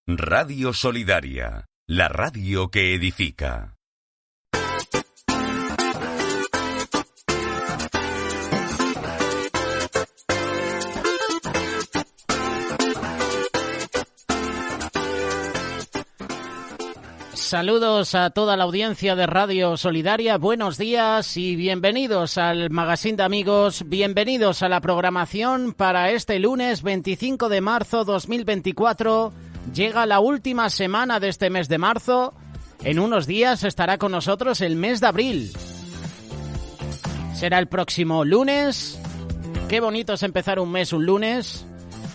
Radio Solidaria, la radio que edifica. Saludos a toda la audiencia de Radio Solidaria, buenos días y bienvenidos al Magazine de Amigos, bienvenidos a la programación para este lunes 25 de marzo 2024. Llega la última semana de este mes de marzo, en unos días estará con nosotros el mes de abril. Será el próximo lunes, qué bonito es empezar un mes un lunes,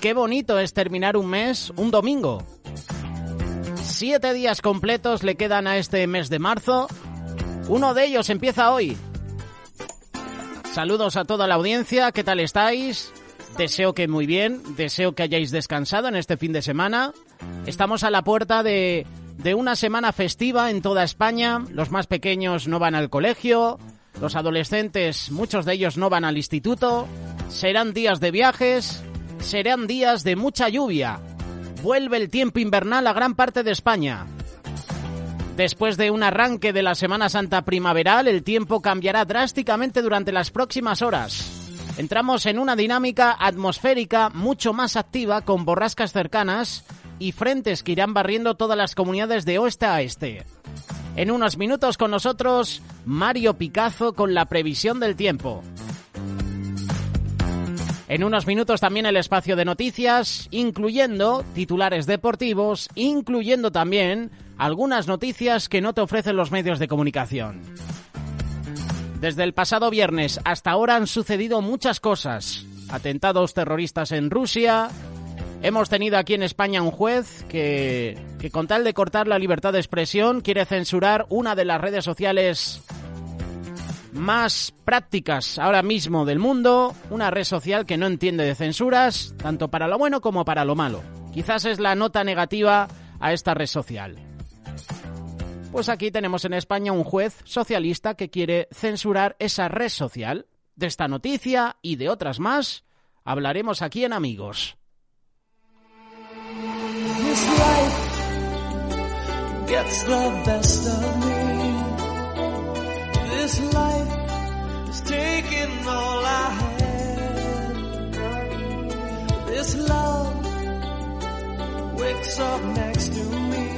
qué bonito es terminar un mes un domingo. 7 días completos le quedan a este mes de marzo. Uno de ellos empieza hoy. Saludos a toda la audiencia. ¿Qué tal estáis? Deseo que muy bien. Deseo que hayáis descansado en este fin de semana. Estamos a la puerta de una semana festiva en toda España. Los más pequeños no van al colegio. Los adolescentes, muchos de ellos no van al instituto. Serán días de viajes. Serán días de mucha lluvia. Vuelve el tiempo invernal a gran parte de España. Después de un arranque de la Semana Santa primaveral, el tiempo cambiará drásticamente durante las próximas horas. Entramos en una dinámica atmosférica mucho más activa, con borrascas cercanas y frentes que irán barriendo todas las comunidades de oeste a este. En unos minutos con nosotros, Mario Picazo con la previsión del tiempo. En unos minutos también el espacio de noticias, incluyendo titulares deportivos, incluyendo también algunas noticias que no te ofrecen los medios de comunicación. Desde el pasado viernes hasta ahora han sucedido muchas cosas. Atentados terroristas en Rusia. Hemos tenido aquí en España un juez que con tal de cortar la libertad de expresión quiere censurar una de las redes sociales más prácticas ahora mismo del mundo, una red social que no entiende de censuras, tanto para lo bueno como para lo malo. Quizás es la nota negativa a esta red social. Pues aquí tenemos en España un juez socialista que quiere censurar esa red social. De esta noticia y de otras más hablaremos aquí en Amigos. This life gets the best of me. This life is taking all I had. This love wakes up next to me,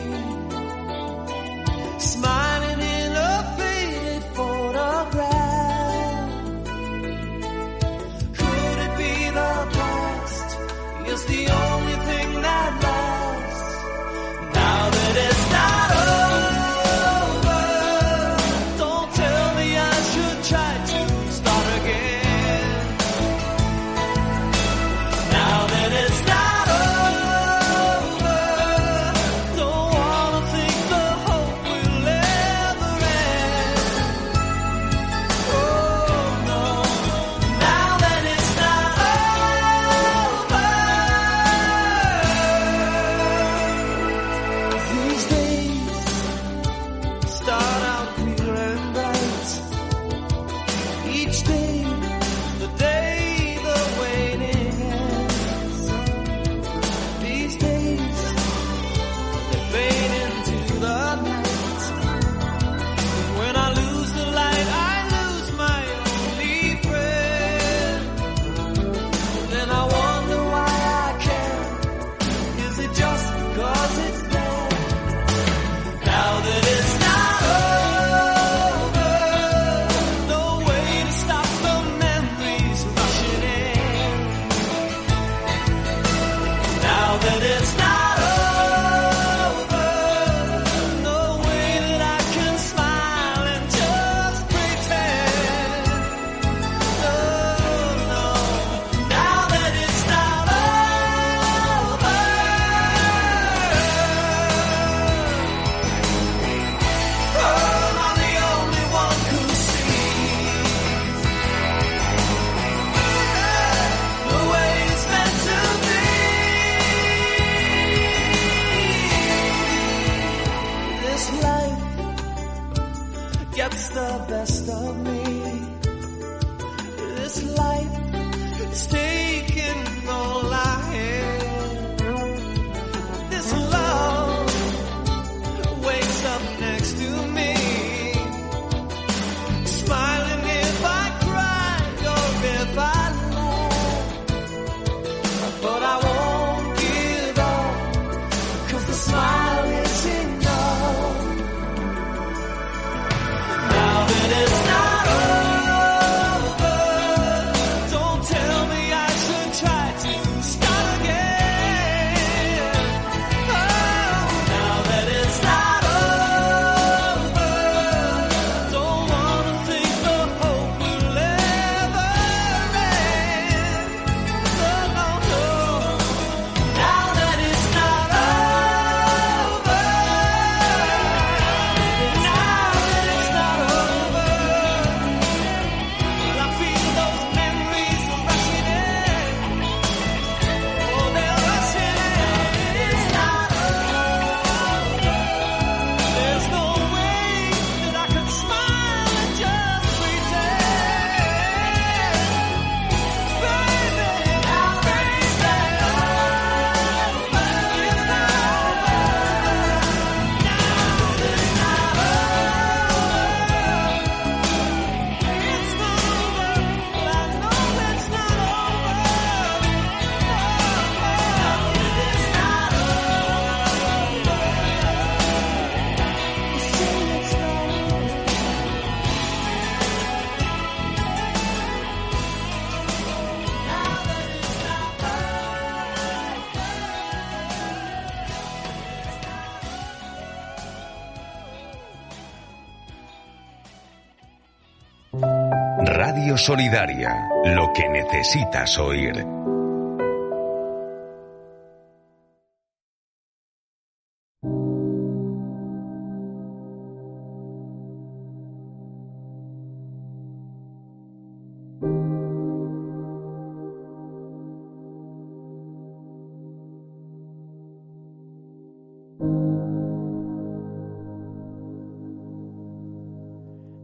smiling in a faded photograph. Could it be the past is the only thing that lasts? Now that it's not over, try to start again. Now that it's not over, don't wanna think the hope will ever end. Oh no, now that it's not over. These days start out clear and bright. Each day, the day the waiting ends. These days, they fade into the night. When I lose the light, I lose my only friend. Then I wonder why I care. Is it just because it's there? Now that it's not that it's not over, no way that I can smile and just pretend. No, no, now that it's not over. Oh, I'm the only one who sees the way it's meant to be. This life gets the best of me. This life is taking all I had. This love Radio Solidaria, lo que necesitas oír.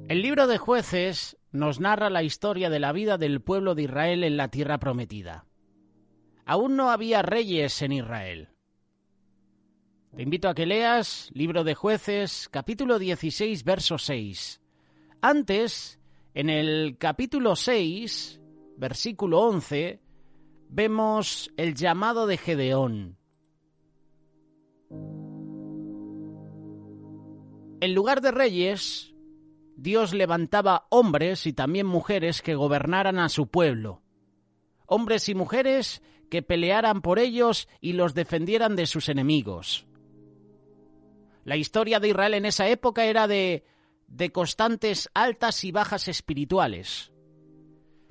El libro de Jueces nos narra la historia de la vida del pueblo de Israel en la tierra prometida. Aún no había reyes en Israel. Te invito a que leas Libro de Jueces, capítulo 16, verso 6. Antes, en el capítulo 6, versículo 11, vemos el llamado de Gedeón. En lugar de reyes, Dios levantaba hombres y también mujeres que gobernaran a su pueblo. Hombres y mujeres que pelearan por ellos y los defendieran de sus enemigos. La historia de Israel en esa época era de constantes altas y bajas espirituales.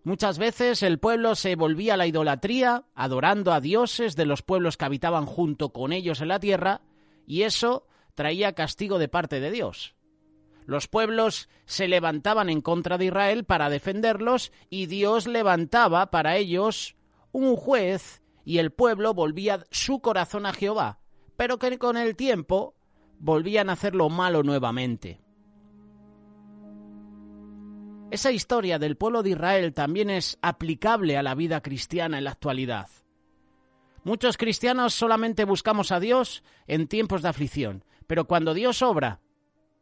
Muchas veces el pueblo se volvía a la idolatría, adorando a dioses de los pueblos que habitaban junto con ellos en la tierra, y eso traía castigo de parte de Dios. Los pueblos se levantaban en contra de Israel para defenderlos y Dios levantaba para ellos un juez y el pueblo volvía su corazón a Jehová, pero que con el tiempo volvían a hacer lo malo nuevamente. Esa historia del pueblo de Israel también es aplicable a la vida cristiana en la actualidad. Muchos cristianos solamente buscamos a Dios en tiempos de aflicción, pero cuando Dios obra,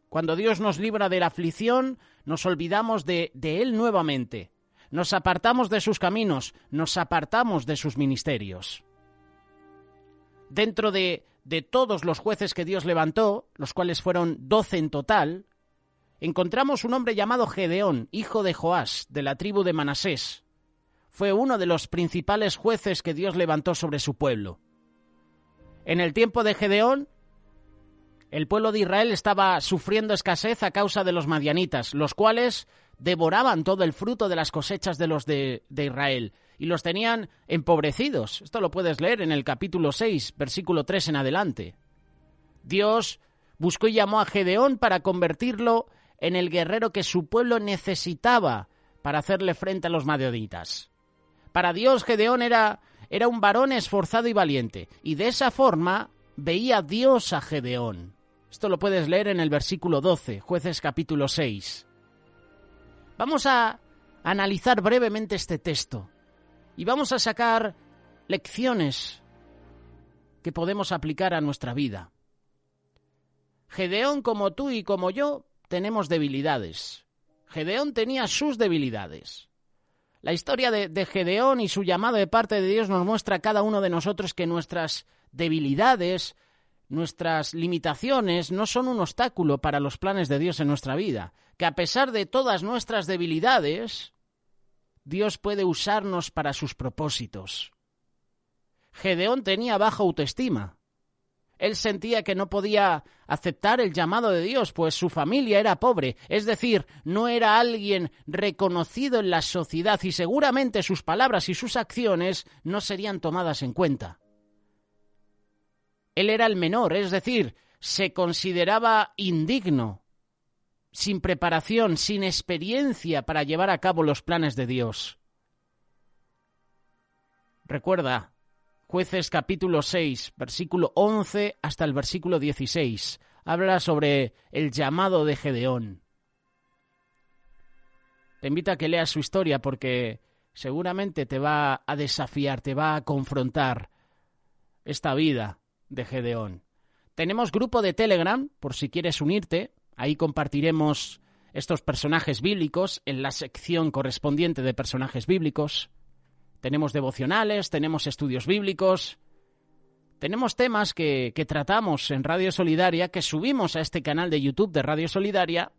cuando Dios nos libra de la aflicción, nos olvidamos de Él nuevamente. Nos apartamos de sus caminos, nos apartamos de sus ministerios. Dentro de todos los jueces que Dios levantó, los cuales fueron 12 en total, encontramos un hombre llamado Gedeón, hijo de Joás, de la tribu de Manasés. Fue uno de los principales jueces que Dios levantó sobre su pueblo. En el tiempo de Gedeón, el pueblo de Israel estaba sufriendo escasez a causa de los madianitas, los cuales devoraban todo el fruto de las cosechas de los de Israel y los tenían empobrecidos. Esto lo puedes leer en el capítulo 6, versículo 3 en adelante. Dios buscó y llamó a Gedeón para convertirlo en el guerrero que su pueblo necesitaba para hacerle frente a los madianitas. Para Dios, Gedeón era un varón esforzado y valiente, y de esa forma veía Dios a Gedeón. Esto lo puedes leer en el versículo 12, Jueces capítulo 6. Vamos a analizar brevemente este texto y vamos a sacar lecciones que podemos aplicar a nuestra vida. Gedeón, como tú y como yo, tenemos debilidades. Gedeón tenía sus debilidades. La historia de Gedeón y su llamado de parte de Dios nos muestra a cada uno de nosotros que nuestras debilidades, nuestras limitaciones no son un obstáculo para los planes de Dios en nuestra vida, que a pesar de todas nuestras debilidades, Dios puede usarnos para sus propósitos. Gedeón tenía baja autoestima. Él sentía que no podía aceptar el llamado de Dios, pues su familia era pobre, es decir, no era alguien reconocido en la sociedad y seguramente sus palabras y sus acciones no serían tomadas en cuenta. Él era el menor, es decir, se consideraba indigno, sin preparación, sin experiencia para llevar a cabo los planes de Dios. Recuerda, Jueces capítulo 6, versículo 11 hasta el versículo 16, habla sobre el llamado de Gedeón. Te invito a que leas su historia porque seguramente te va a desafiar, te va a confrontar esta vida de Gedeón. Tenemos grupo de Telegram, por si quieres unirte. Ahí compartiremos estos personajes bíblicos en la sección correspondiente de personajes bíblicos. Tenemos devocionales, tenemos estudios bíblicos, tenemos temas que tratamos en Radio Solidaria, que subimos a este canal de YouTube de Radio Solidaria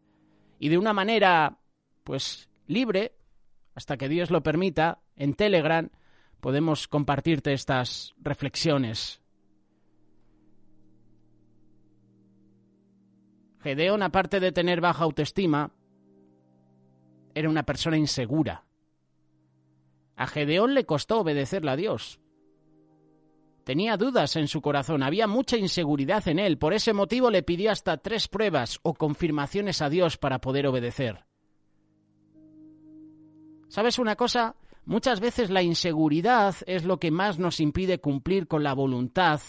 y de una manera, pues, libre, hasta que Dios lo permita, en Telegram podemos compartirte estas reflexiones. Gedeón, aparte de tener baja autoestima, era una persona insegura. A Gedeón le costó obedecerle a Dios. Tenía dudas en su corazón, había mucha inseguridad en él. Por ese motivo le pidió hasta 3 pruebas o confirmaciones a Dios para poder obedecer. ¿Sabes una cosa? Muchas veces la inseguridad es lo que más nos impide cumplir con la voluntad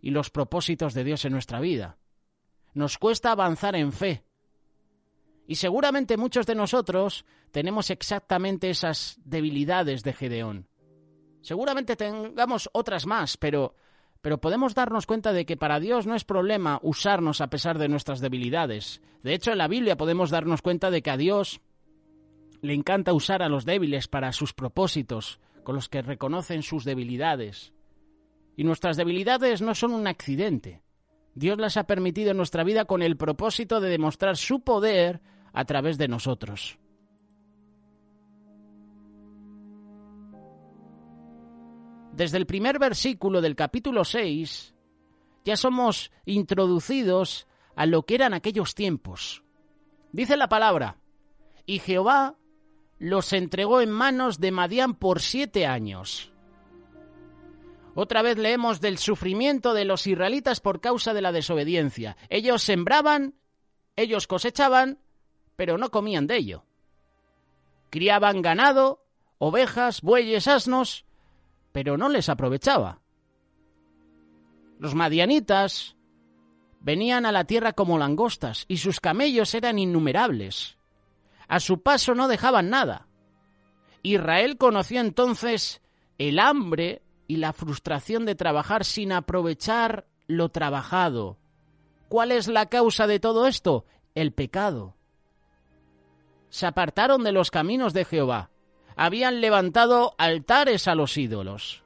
y los propósitos de Dios en nuestra vida. Nos cuesta avanzar en fe. Y seguramente muchos de nosotros tenemos exactamente esas debilidades de Gedeón. Seguramente tengamos otras más, pero podemos darnos cuenta de que para Dios no es problema usarnos a pesar de nuestras debilidades. De hecho, en la Biblia podemos darnos cuenta de que a Dios le encanta usar a los débiles para sus propósitos, con los que reconocen sus debilidades. Y nuestras debilidades no son un accidente. Dios las ha permitido en nuestra vida con el propósito de demostrar su poder a través de nosotros. Desde el primer versículo del capítulo 6 ya somos introducidos a lo que eran aquellos tiempos. Dice la palabra: y Jehová los entregó en manos de Madián por 7 años. Otra vez leemos del sufrimiento de los israelitas por causa de la desobediencia. Ellos sembraban, ellos cosechaban, pero no comían de ello. Criaban ganado, ovejas, bueyes, asnos, pero no les aprovechaba. Los madianitas venían a la tierra como langostas y sus camellos eran innumerables. A su paso no dejaban nada. Israel conoció entonces el hambre y la frustración de trabajar sin aprovechar lo trabajado. ¿Cuál es la causa de todo esto? El pecado. Se apartaron de los caminos de Jehová. Habían levantado altares a los ídolos.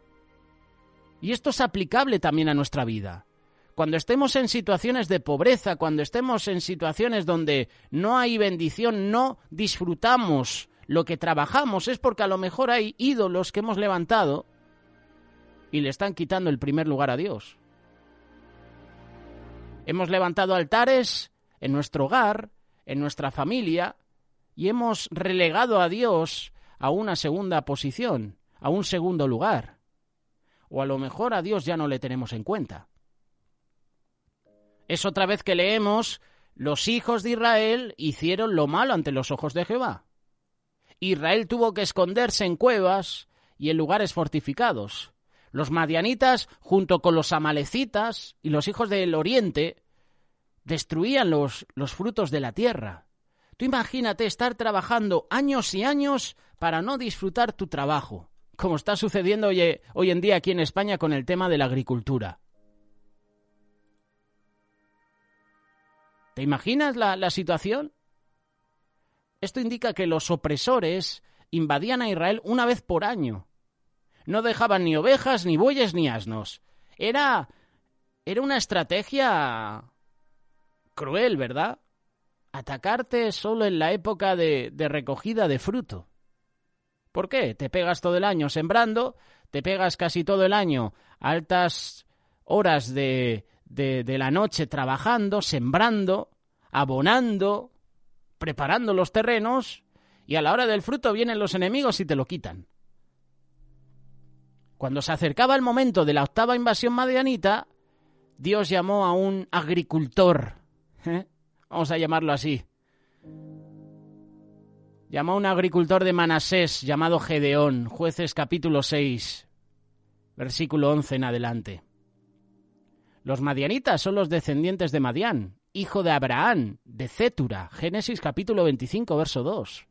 Y esto es aplicable también a nuestra vida. Cuando estemos en situaciones de pobreza, cuando estemos en situaciones donde no hay bendición, no disfrutamos lo que trabajamos, es porque a lo mejor hay ídolos que hemos levantado y le están quitando el primer lugar a Dios. Hemos levantado altares en nuestro hogar, en nuestra familia, y hemos relegado a Dios a una segunda posición, a un segundo lugar. O a lo mejor a Dios ya no le tenemos en cuenta. Es otra vez que leemos: los hijos de Israel hicieron lo malo ante los ojos de Jehová. Israel tuvo que esconderse en cuevas y en lugares fortificados. Los madianitas, junto con los amalecitas y los hijos del oriente, destruían los frutos de la tierra. Tú imagínate estar trabajando años y años para no disfrutar tu trabajo, como está sucediendo hoy en día aquí en España con el tema de la agricultura. ¿Te imaginas la situación? Esto indica que los opresores invadían a Israel una vez por año. No dejaban ni ovejas, ni bueyes, ni asnos. Era una estrategia cruel, ¿verdad? Atacarte solo en la época de recogida de fruto. ¿Por qué? Te pegas todo el año sembrando, te pegas casi todo el año a altas horas de la noche trabajando, sembrando, abonando, preparando los terrenos, y a la hora del fruto vienen los enemigos y te lo quitan. Cuando se acercaba el momento de la 8ª invasión madianita, Dios llamó a un agricultor, vamos a llamarlo así. Llamó a un agricultor de Manasés llamado Gedeón, Jueces capítulo 6, versículo 11 en adelante. Los madianitas son los descendientes de Madián, hijo de Abraham, de Cétura, Génesis capítulo 25, verso 2.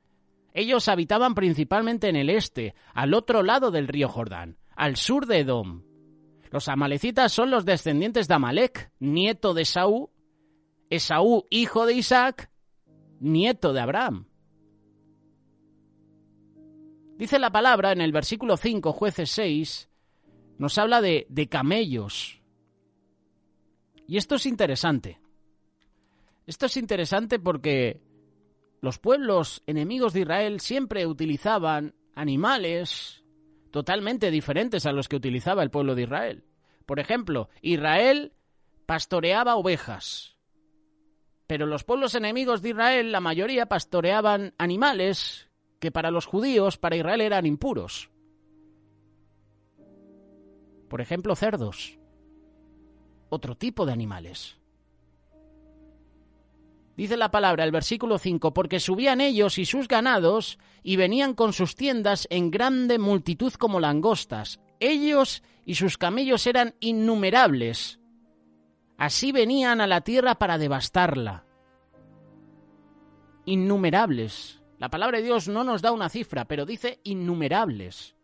Ellos habitaban principalmente en el este, al otro lado del río Jordán, al sur de Edom. Los amalecitas son los descendientes de Amalec, nieto de Esaú, Esaú, hijo de Isaac, nieto de Abraham. Dice la palabra en el versículo 5, Jueces 6, nos habla de camellos. Y esto es interesante. Esto es interesante porque los pueblos enemigos de Israel siempre utilizaban animales totalmente diferentes a los que utilizaba el pueblo de Israel. Por ejemplo, Israel pastoreaba ovejas, pero los pueblos enemigos de Israel, la mayoría, pastoreaban animales que para los judíos, para Israel, eran impuros. Por ejemplo, cerdos, otro tipo de animales. Dice la palabra, el versículo 5, porque subían ellos y sus ganados y venían con sus tiendas en grande multitud como langostas. Ellos y sus camellos eran innumerables. Así venían a la tierra para devastarla. Innumerables. La palabra de Dios no nos da una cifra, pero dice innumerables.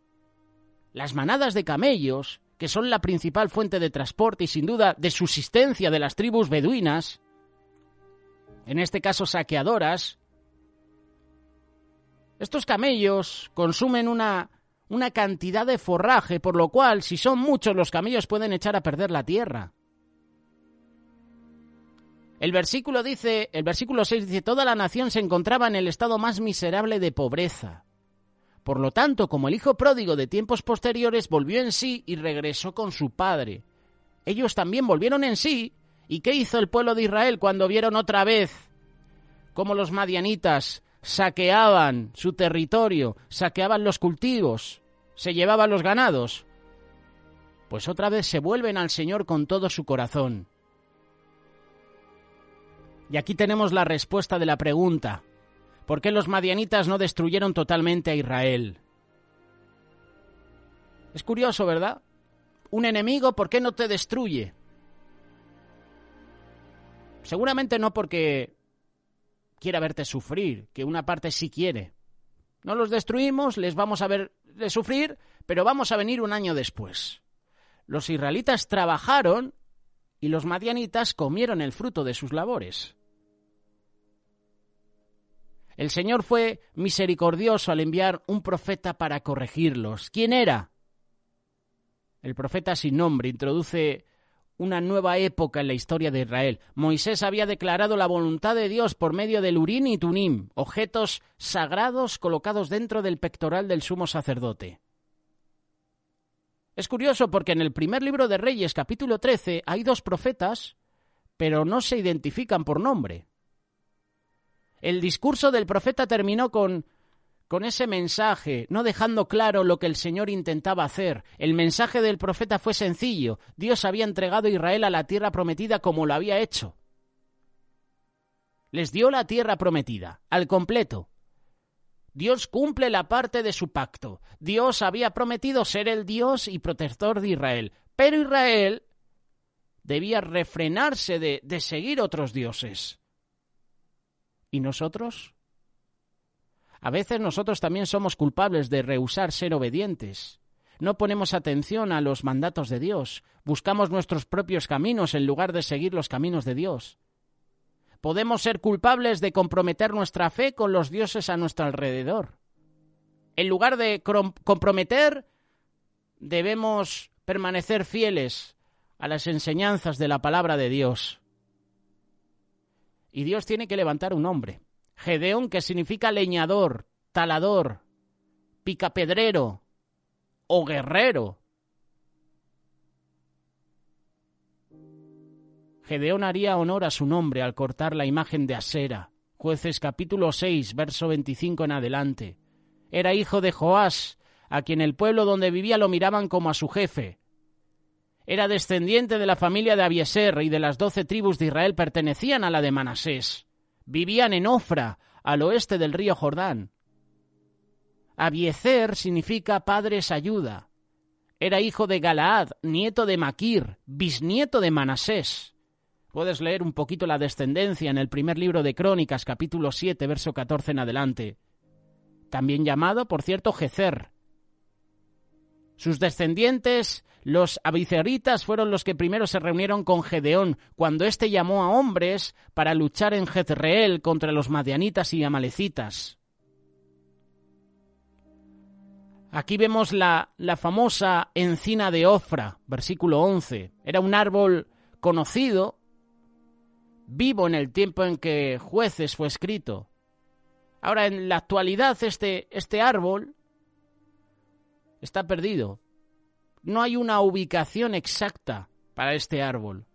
Las manadas de camellos, que son la principal fuente de transporte y sin duda de subsistencia de las tribus beduinas, en este caso saqueadoras, estos camellos consumen una cantidad de forraje, por lo cual, si son muchos, los camellos pueden echar a perder la tierra. El versículo 6 dice, toda la nación se encontraba en el estado más miserable de pobreza. Por lo tanto, como el hijo pródigo de tiempos posteriores volvió en sí y regresó con su padre, ellos también volvieron en sí. ¿Y qué hizo el pueblo de Israel cuando vieron otra vez cómo los madianitas saqueaban su territorio, saqueaban los cultivos, se llevaban los ganados? Pues otra vez se vuelven al Señor con todo su corazón. Y aquí tenemos la respuesta de la pregunta. ¿Por qué los madianitas no destruyeron totalmente a Israel? Es curioso, ¿verdad? Un enemigo, ¿por qué no te destruye? Seguramente no porque quiera verte sufrir, que una parte sí quiere. No los destruimos, les vamos a ver de sufrir, pero vamos a venir un año después. Los israelitas trabajaron y los madianitas comieron el fruto de sus labores. El Señor fue misericordioso al enviar un profeta para corregirlos. ¿Quién era? El profeta sin nombre introduce una nueva época en la historia de Israel. Moisés había declarado la voluntad de Dios por medio del Urim y Tumim, objetos sagrados colocados dentro del pectoral del sumo sacerdote. Es curioso porque en el primer libro de Reyes, capítulo 13, hay 2 profetas, pero no se identifican por nombre. El discurso del profeta terminó con ese mensaje, no dejando claro lo que el Señor intentaba hacer. El mensaje del profeta fue sencillo. Dios había entregado a Israel a la tierra prometida como lo había hecho. Les dio la tierra prometida, al completo. Dios cumple la parte de su pacto. Dios había prometido ser el Dios y protector de Israel. Pero Israel debía refrenarse de seguir otros dioses. ¿Y nosotros? A veces nosotros también somos culpables de rehusar ser obedientes. No ponemos atención a los mandatos de Dios. Buscamos nuestros propios caminos en lugar de seguir los caminos de Dios. Podemos ser culpables de comprometer nuestra fe con los dioses a nuestro alrededor. En lugar de comprometer, debemos permanecer fieles a las enseñanzas de la palabra de Dios. Y Dios tiene que levantar un hombre. Gedeón, que significa leñador, talador, picapedrero o guerrero. Gedeón haría honor a su nombre al cortar la imagen de Asera. Jueces capítulo 6, verso 25 en adelante. Era hijo de Joás, a quien el pueblo donde vivía lo miraban como a su jefe. Era descendiente de la familia de Abieser y de las 12 tribus de Israel pertenecían a la de Manasés. Vivían en Ofra, al oeste del río Jordán. Abiezer significa padres ayuda. Era hijo de Galaad, nieto de Maquir, bisnieto de Manasés. Puedes leer un poquito la descendencia en el primer libro de Crónicas, capítulo 7, verso 14 en adelante. También llamado, por cierto, Jezer. Sus descendientes, los abizeritas, fueron los que primero se reunieron con Gedeón, cuando éste llamó a hombres para luchar en Jezreel contra los madianitas y amalecitas. Aquí vemos la famosa encina de Ofra, versículo 11. Era un árbol conocido, vivo en el tiempo en que Jueces fue escrito. Ahora, en la actualidad, este árbol está perdido. No hay una ubicación exacta para este árbol.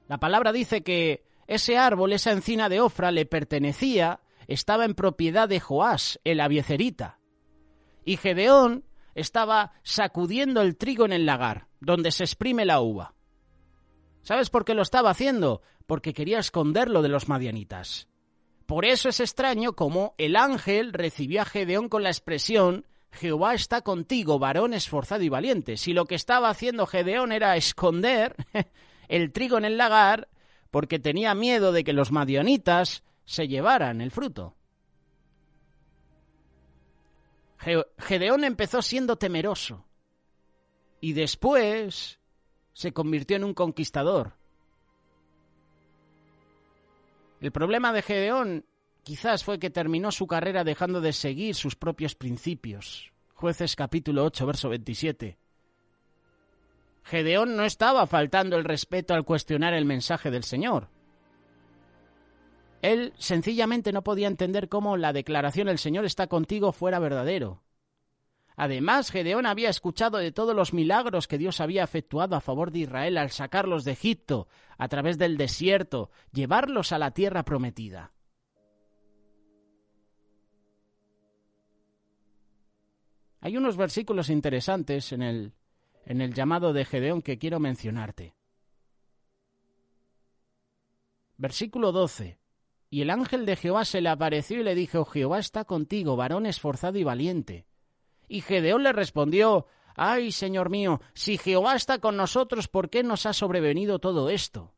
La palabra dice que ese árbol, esa encina de Ofra, le pertenecía estaba en propiedad de Joás, el abiezerita, y Gedeón estaba sacudiendo el trigo en el lagar, donde se exprime la uva. ¿Sabes por qué lo estaba haciendo? Porque quería esconderlo de los madianitas. Por eso es extraño cómo el ángel recibió a Gedeón con la expresión «Jehová está contigo, varón esforzado y valiente». Si lo que estaba haciendo Gedeón era esconder el trigo en el lagar porque tenía miedo de que los madianitas se llevaran el fruto. Gedeón empezó siendo temeroso y después se convirtió en un conquistador. El problema de Gedeón quizás fue que terminó su carrera dejando de seguir sus propios principios. Jueces capítulo 8, verso 27. Gedeón no estaba faltando el respeto al cuestionar el mensaje del Señor. Él sencillamente no podía entender cómo la declaración «El Señor está contigo» fuera verdadero. Además, Gedeón había escuchado de todos los milagros que Dios había efectuado a favor de Israel al sacarlos de Egipto, a través del desierto, llevarlos a la tierra prometida. Hay unos versículos interesantes en el llamado de Gedeón que quiero mencionarte. Versículo 12. Y el ángel de Jehová se le apareció y le dijo: Jehová está contigo, varón esforzado y valiente. Y Gedeón le respondió: «Ay, Señor mío, si Jehová está con nosotros, ¿por qué nos ha sobrevenido todo esto?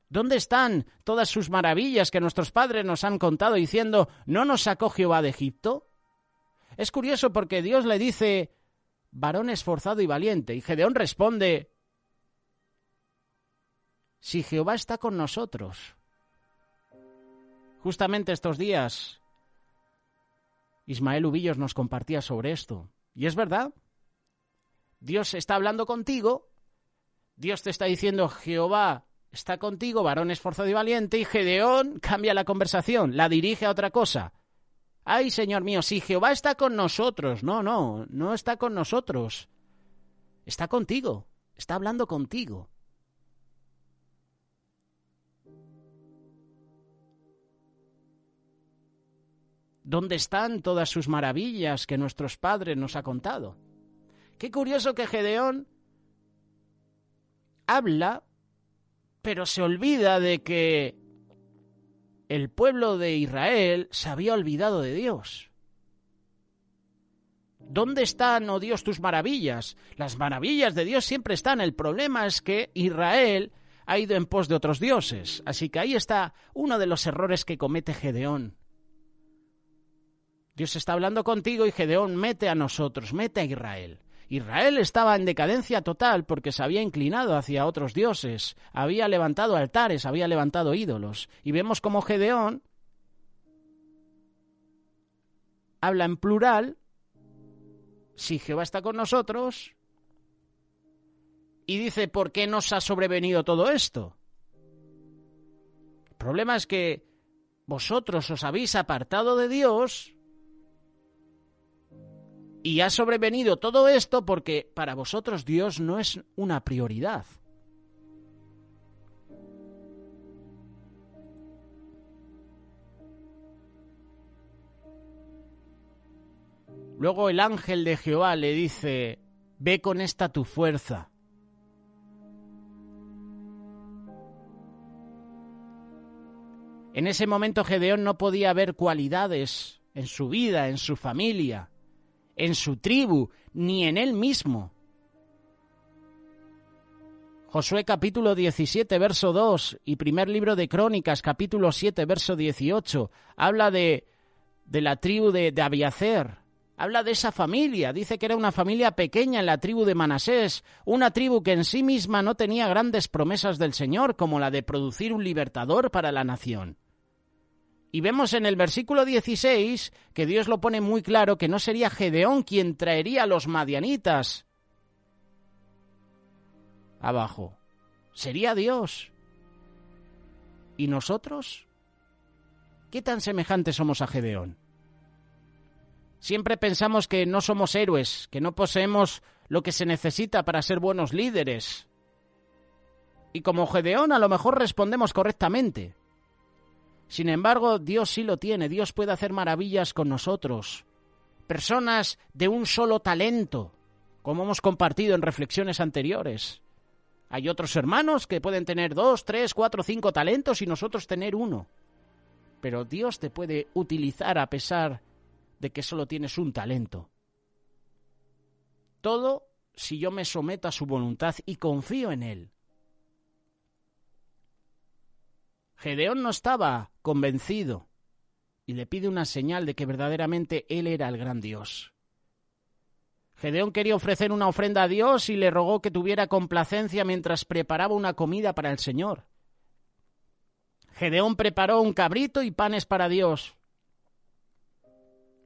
¿Dónde están todas sus maravillas que nuestros padres nos han contado diciendo: ¿no nos sacó Jehová de Egipto?» Es curioso porque Dios le dice: «varón esforzado y valiente». Y Gedeón responde: «Si Jehová está con nosotros». Justamente estos días Ismael Ubillos nos compartía sobre esto. Y es verdad. Dios está hablando contigo. Dios te está diciendo: Jehová está contigo, varón esforzado y valiente. Y Gedeón cambia la conversación, la dirige a otra cosa. Ay, Señor mío, si Jehová está con nosotros. No está con nosotros. Está contigo. Está hablando contigo. ¿Dónde están todas sus maravillas que nuestros padres nos han contado? Qué curioso que Gedeón habla, pero se olvida de que el pueblo de Israel se había olvidado de Dios. ¿Dónde están, oh Dios, tus maravillas? Las maravillas de Dios siempre están. El problema es que Israel ha ido en pos de otros dioses. Así que ahí está uno de los errores que comete Gedeón. Dios está hablando contigo y Gedeón mete a nosotros, mete a Israel. Israel estaba en decadencia total porque se había inclinado hacia otros dioses, había levantado altares, había levantado ídolos. Y vemos cómo Gedeón habla en plural: si Jehová está con nosotros, y dice: ¿por qué nos ha sobrevenido todo esto? El problema es que vosotros os habéis apartado de Dios. Y ha sobrevenido todo esto porque para vosotros Dios no es una prioridad. Luego el ángel de Jehová le dice: «Ve con esta tu fuerza». En ese momento Gedeón no podía ver cualidades en su vida, en su familia, en su tribu, ni en él mismo. Josué capítulo 17, verso 2 y primer libro de Crónicas, capítulo 7, verso 18, habla de la tribu de Abiazer, habla de esa familia, dice que era una familia pequeña en la tribu de Manasés, una tribu que en sí misma no tenía grandes promesas del Señor, como la de producir un libertador para la nación. Y vemos en el versículo 16 que Dios lo pone muy claro, que no sería Gedeón quien traería a los madianitas abajo. Sería Dios. ¿Y nosotros? ¿Qué tan semejantes somos a Gedeón? Siempre pensamos que no somos héroes, que no poseemos lo que se necesita para ser buenos líderes. Y como Gedeón a lo mejor respondemos correctamente. Sin embargo, Dios sí lo tiene. Dios puede hacer maravillas con nosotros. Personas de un solo talento, como hemos compartido en reflexiones anteriores. Hay otros hermanos que pueden tener 2, 3, 4, 5 talentos y nosotros tener 1. Pero Dios te puede utilizar a pesar de que solo tienes un talento. Todo si yo me someto a su voluntad y confío en Él. Gedeón no estaba convencido y le pide una señal de que verdaderamente Él era el gran Dios. Gedeón quería ofrecer una ofrenda a Dios y le rogó que tuviera complacencia mientras preparaba una comida para el Señor. Gedeón preparó un cabrito y panes para Dios.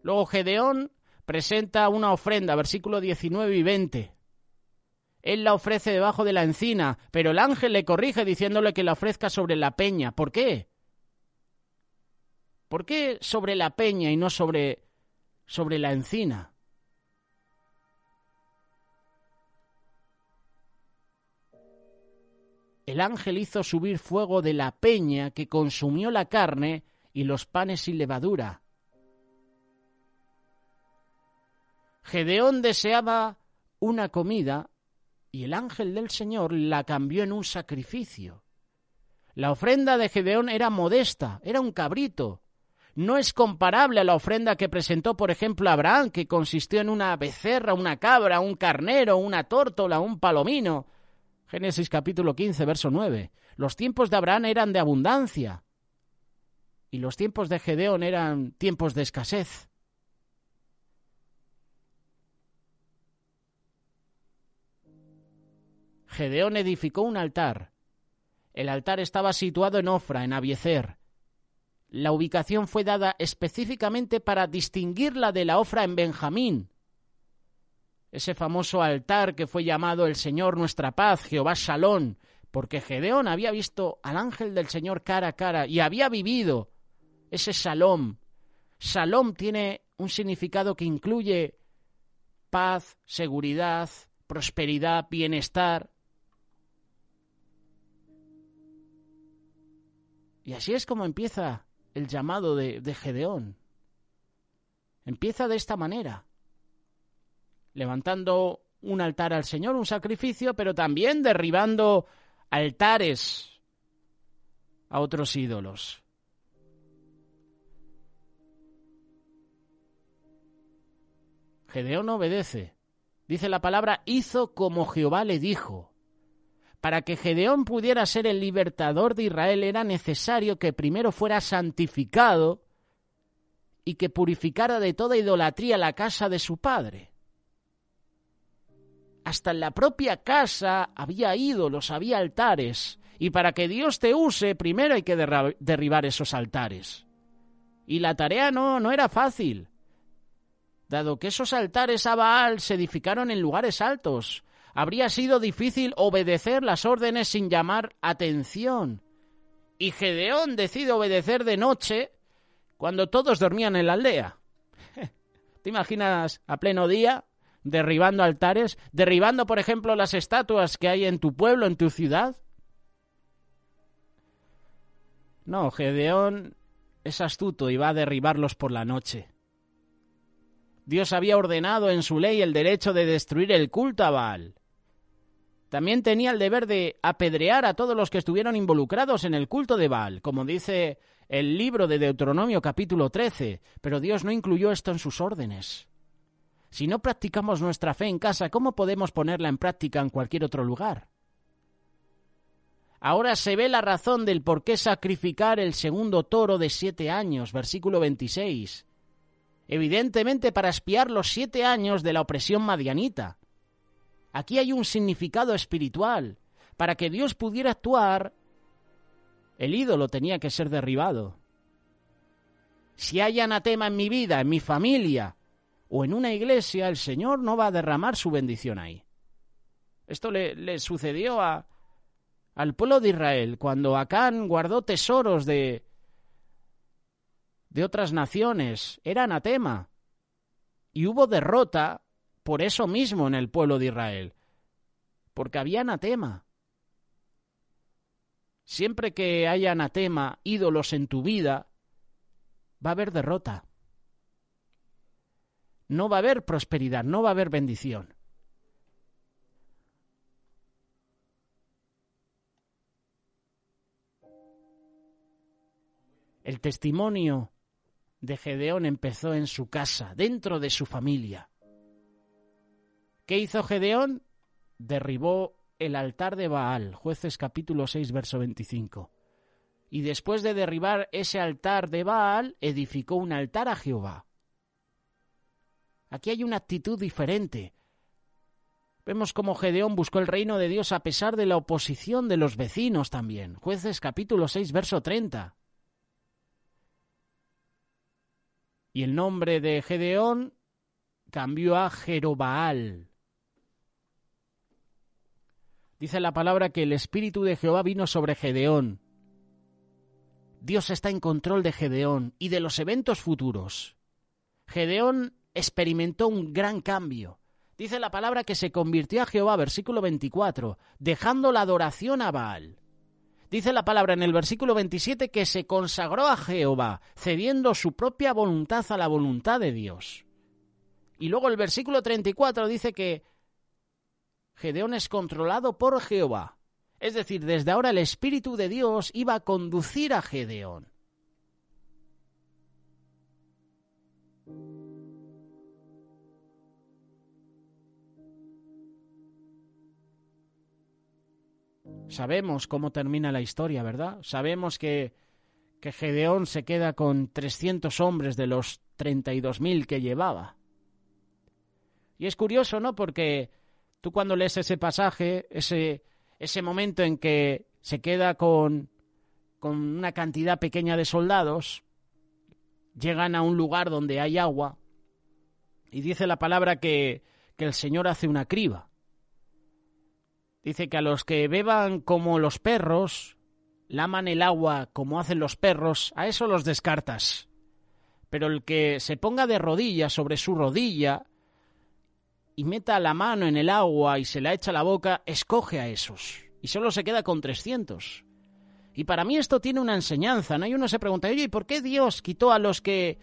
Luego Gedeón presenta una ofrenda, versículos 19 y 20. Él la ofrece debajo de la encina, pero el ángel le corrige diciéndole que la ofrezca sobre la peña. ¿Por qué? ¿Por qué sobre la peña y no sobre la encina? El ángel hizo subir fuego de la peña que consumió la carne y los panes sin levadura. Gedeón deseaba una comida y el ángel del Señor la cambió en un sacrificio. La ofrenda de Gedeón era modesta, era un cabrito. No es comparable a la ofrenda que presentó, por ejemplo, Abraham, que consistió en una becerra, una cabra, un carnero, una tórtola, un palomino. Génesis capítulo 15, verso 9. Los tiempos de Abraham eran de abundancia y los tiempos de Gedeón eran tiempos de escasez. Gedeón edificó un altar. El altar estaba situado en Ofra, en Abiezer. La ubicación fue dada específicamente para distinguirla de la Ofra en Benjamín. Ese famoso altar que fue llamado el Señor nuestra paz, Jehová Shalom, porque Gedeón había visto al ángel del Señor cara a cara y había vivido ese Shalom. Shalom tiene un significado que incluye paz, seguridad, prosperidad, bienestar. Y así es como empieza el llamado de Gedeón. Empieza de esta manera, levantando un altar al Señor, un sacrificio, pero también derribando altares a otros ídolos. Gedeón obedece. Dice la palabra, hizo como Jehová le dijo. Para que Gedeón pudiera ser el libertador de Israel era necesario que primero fuera santificado y que purificara de toda idolatría la casa de su padre. Hasta en la propia casa había ídolos, había altares, y para que Dios te use, primero hay que derribar esos altares. Y la tarea no era fácil, dado que esos altares a Baal se edificaron en lugares altos. Habría sido difícil obedecer las órdenes sin llamar atención. Y Gedeón decide obedecer de noche cuando todos dormían en la aldea. ¿Te imaginas a pleno día derribando altares? ¿Derribando, por ejemplo, las estatuas que hay en tu pueblo, en tu ciudad? No, Gedeón es astuto y va a derribarlos por la noche. Dios había ordenado en su ley el derecho de destruir el culto a Baal. También tenía el deber de apedrear a todos los que estuvieron involucrados en el culto de Baal, como dice el libro de Deuteronomio capítulo 13, pero Dios no incluyó esto en sus órdenes. Si no practicamos nuestra fe en casa, ¿cómo podemos ponerla en práctica en cualquier otro lugar? Ahora se ve la razón del por qué sacrificar el segundo toro de 7 años, versículo 26. Evidentemente para expiar los 7 años de la opresión madianita. Aquí hay un significado espiritual. Para que Dios pudiera actuar, el ídolo tenía que ser derribado. Si hay anatema en mi vida, en mi familia o en una iglesia, el Señor no va a derramar su bendición ahí. Esto le sucedió al pueblo de Israel cuando Acán guardó tesoros de otras naciones. Era anatema. Y hubo derrota por eso mismo en el pueblo de Israel, porque había anatema. siempre que haya anatema, ídolos en tu vida, va a haber derrota. No va a haber prosperidad, no va a haber bendición. El testimonio de Gedeón empezó en su casa, dentro de su familia. ¿Qué hizo Gedeón? Derribó el altar de Baal, Jueces capítulo 6, verso 25. Y después de derribar ese altar de Baal, edificó un altar a Jehová. Aquí hay una actitud diferente. Vemos cómo Gedeón buscó el reino de Dios a pesar de la oposición de los vecinos también. Jueces capítulo 6, verso 30. Y el nombre de Gedeón cambió a Jerobaal. Dice la palabra que el Espíritu de Jehová vino sobre Gedeón. Dios está en control de Gedeón y de los eventos futuros. Gedeón experimentó un gran cambio. Dice la palabra que se convirtió a Jehová, versículo 24, dejando la adoración a Baal. Dice la palabra en el versículo 27 que se consagró a Jehová, cediendo su propia voluntad a la voluntad de Dios. Y luego el versículo 34 dice que Gedeón es controlado por Jehová. Es decir, desde ahora el Espíritu de Dios iba a conducir a Gedeón. Sabemos cómo termina la historia, ¿verdad? Sabemos que Gedeón se queda con 300 hombres de los 32.000 que llevaba. Y es curioso, ¿no? Porque tú cuando lees ese pasaje, ese momento en que se queda con una cantidad pequeña de soldados, llegan a un lugar donde hay agua y dice la palabra que el Señor hace una criba. Dice que a los que beban como los perros, laman el agua como hacen los perros, a eso los descartas. Pero el que se ponga de rodillas sobre su rodilla y meta la mano en el agua y se la echa a la boca, escoge a esos. Y solo se queda con 300. Y para mí esto tiene una enseñanza, ¿no? Y uno se pregunta, oye, ¿y por qué Dios quitó a los que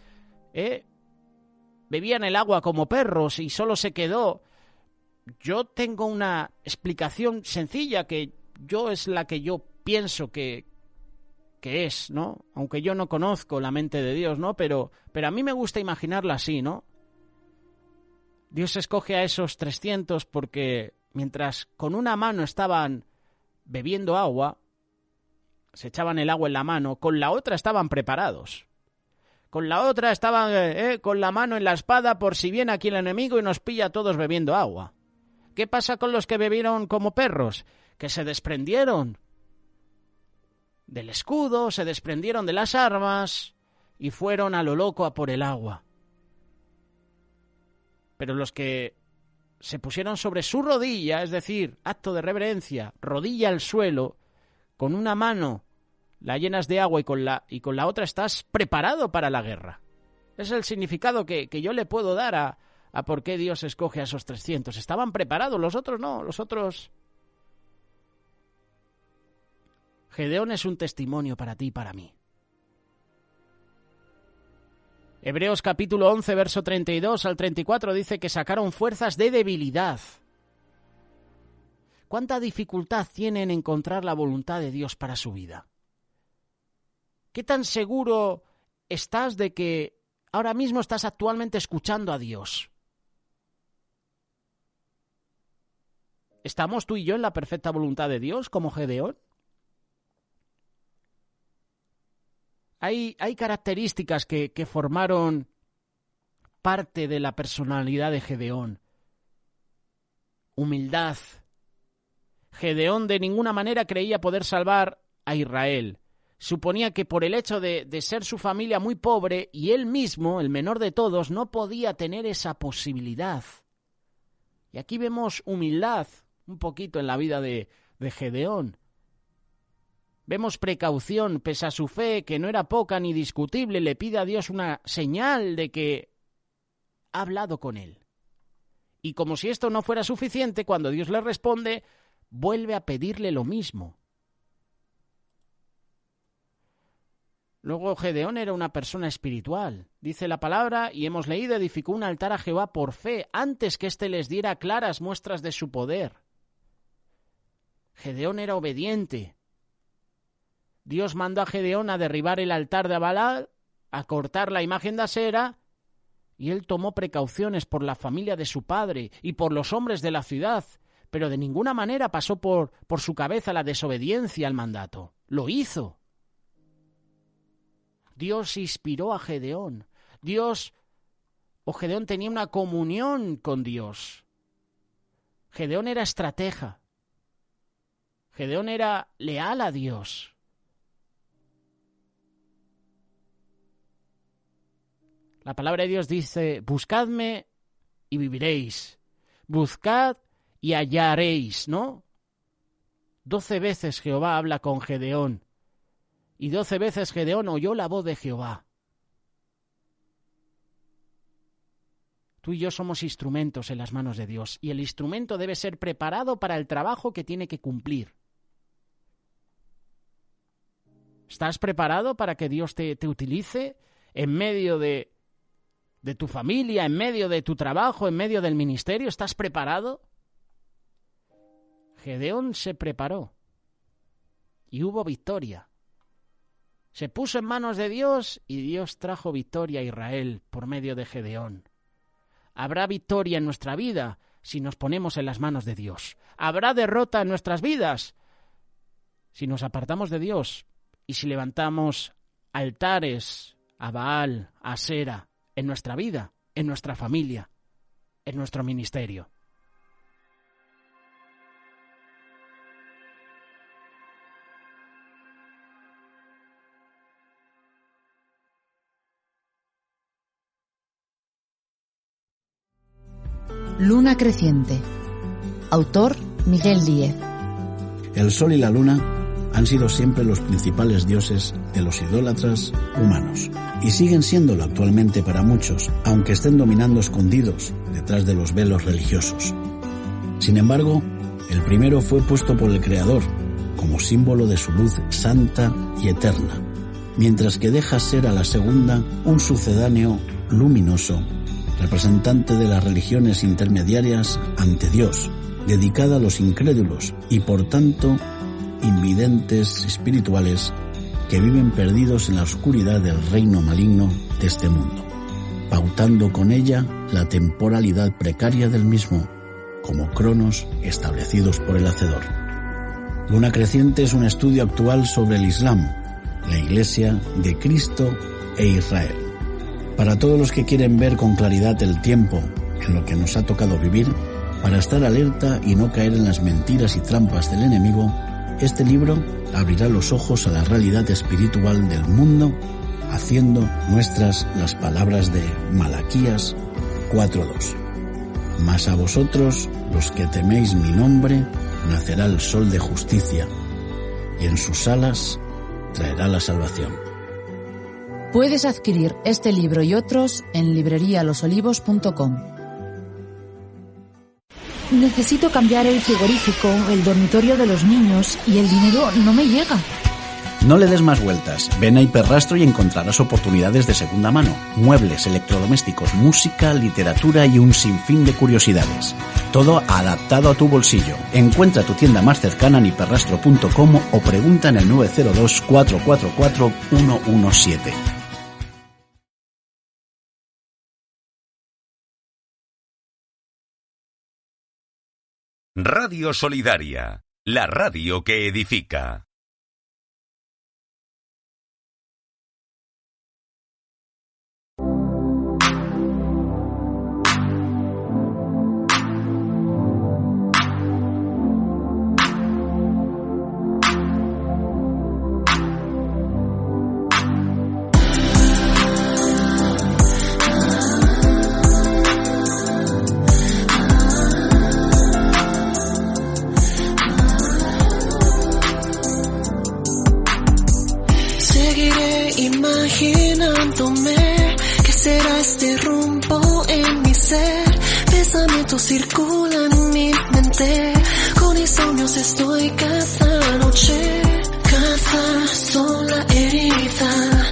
bebían el agua como perros y solo se quedó? Yo tengo una explicación sencilla que es la que yo pienso que es, ¿no? Aunque yo no conozco la mente de Dios, ¿no? Pero a mí me gusta imaginarla así, ¿no? Dios escoge a esos 300 porque mientras con una mano estaban bebiendo agua, se echaban el agua en la mano, con la otra estaban preparados. Con la otra estaban con la mano en la espada por si viene aquí el enemigo y nos pilla a todos bebiendo agua. ¿Qué pasa con los que bebieron como perros? Que se desprendieron del escudo, se desprendieron de las armas y fueron a lo loco a por el agua. Pero los que se pusieron sobre su rodilla, es decir, acto de reverencia, rodilla al suelo, con una mano la llenas de agua y con la otra estás preparado para la guerra. Es el significado que yo le puedo dar a por qué Dios escoge a esos 300. Estaban preparados, los otros no, los otros... Gedeón es un testimonio para ti y para mí. Hebreos capítulo 11, verso 32 al 34 dice que sacaron fuerzas de debilidad. ¿Cuánta dificultad tiene en encontrar la voluntad de Dios para su vida? ¿Qué tan seguro estás de que ahora mismo estás actualmente escuchando a Dios? ¿Estamos tú y yo en la perfecta voluntad de Dios como Gedeón? Hay características que formaron parte de la personalidad de Gedeón. Humildad. Gedeón de ninguna manera creía poder salvar a Israel. Suponía que por el hecho de ser su familia muy pobre y él mismo, el menor de todos, no podía tener esa posibilidad. Y aquí vemos humildad un poquito en la vida de Gedeón. Vemos precaución, pese a su fe, que no era poca ni discutible, le pide a Dios una señal de que ha hablado con él. Y como si esto no fuera suficiente, cuando Dios le responde, vuelve a pedirle lo mismo. Luego Gedeón era una persona espiritual. Dice la palabra, y hemos leído, edificó un altar a Jehová por fe, antes que éste les diera claras muestras de su poder. Gedeón era obediente. Dios mandó a Gedeón a derribar el altar de Baal, a cortar la imagen de Asera, y él tomó precauciones por la familia de su padre y por los hombres de la ciudad, pero de ninguna manera pasó por su cabeza la desobediencia al mandato. Lo hizo. Dios inspiró a Gedeón. Gedeón tenía una comunión con Dios. Gedeón era estratega. Gedeón era leal a Dios. La palabra de Dios dice, buscadme y viviréis. Buscad y hallaréis, ¿no? 12 veces Jehová habla con Gedeón. Y 12 veces Gedeón oyó la voz de Jehová. Tú y yo somos instrumentos en las manos de Dios, y el instrumento debe ser preparado para el trabajo que tiene que cumplir. ¿Estás preparado para que Dios te utilice en medio de tu familia, en medio de tu trabajo, en medio del ministerio? ¿Estás preparado? Gedeón se preparó y hubo victoria. Se puso en manos de Dios y Dios trajo victoria a Israel por medio de Gedeón. Habrá victoria en nuestra vida si nos ponemos en las manos de Dios. Habrá derrota en nuestras vidas si nos apartamos de Dios y si levantamos altares a Baal, a Asera, en nuestra vida, en nuestra familia, en nuestro ministerio. Luna creciente. Autor Miguel Díez. El sol y la luna han sido siempre los principales dioses de los idólatras humanos y siguen siéndolo actualmente para muchos, aunque estén dominando escondidos detrás de los velos religiosos. Sin embargo, el primero fue puesto por el Creador como símbolo de su luz santa y eterna, mientras que deja ser a la segunda un sucedáneo luminoso, representante de las religiones intermediarias ante Dios, dedicada a los incrédulos y por tanto invidentes espirituales que viven perdidos en la oscuridad del reino maligno de este mundo, pautando con ella la temporalidad precaria del mismo, como cronos establecidos por el Hacedor. Luna creciente es un estudio actual sobre el Islam, la Iglesia de Cristo e Israel. Para todos los que quieren ver con claridad el tiempo en lo que nos ha tocado vivir, para estar alerta y no caer en las mentiras y trampas del enemigo, este libro abrirá los ojos a la realidad espiritual del mundo, haciendo nuestras las palabras de Malaquías 4:2. Mas a vosotros, los que teméis mi nombre, nacerá el sol de justicia, y en sus alas traerá la salvación. Puedes adquirir este libro y otros en librerialosolivos.com. Necesito cambiar el frigorífico, el dormitorio de los niños y el dinero no me llega. No le des más vueltas. Ven a Hiperrastro y encontrarás oportunidades de segunda mano, muebles, electrodomésticos, música, literatura y un sinfín de curiosidades. Todo adaptado a tu bolsillo. Encuentra tu tienda más cercana en hiperrastro.com o pregunta en el 902 444 117. Radio Solidaria, la radio que edifica. Imaginándome que será este rumbo en mi ser. Pensamientos circulan en mi mente. Con insomnios estoy cada noche. Cada sola herida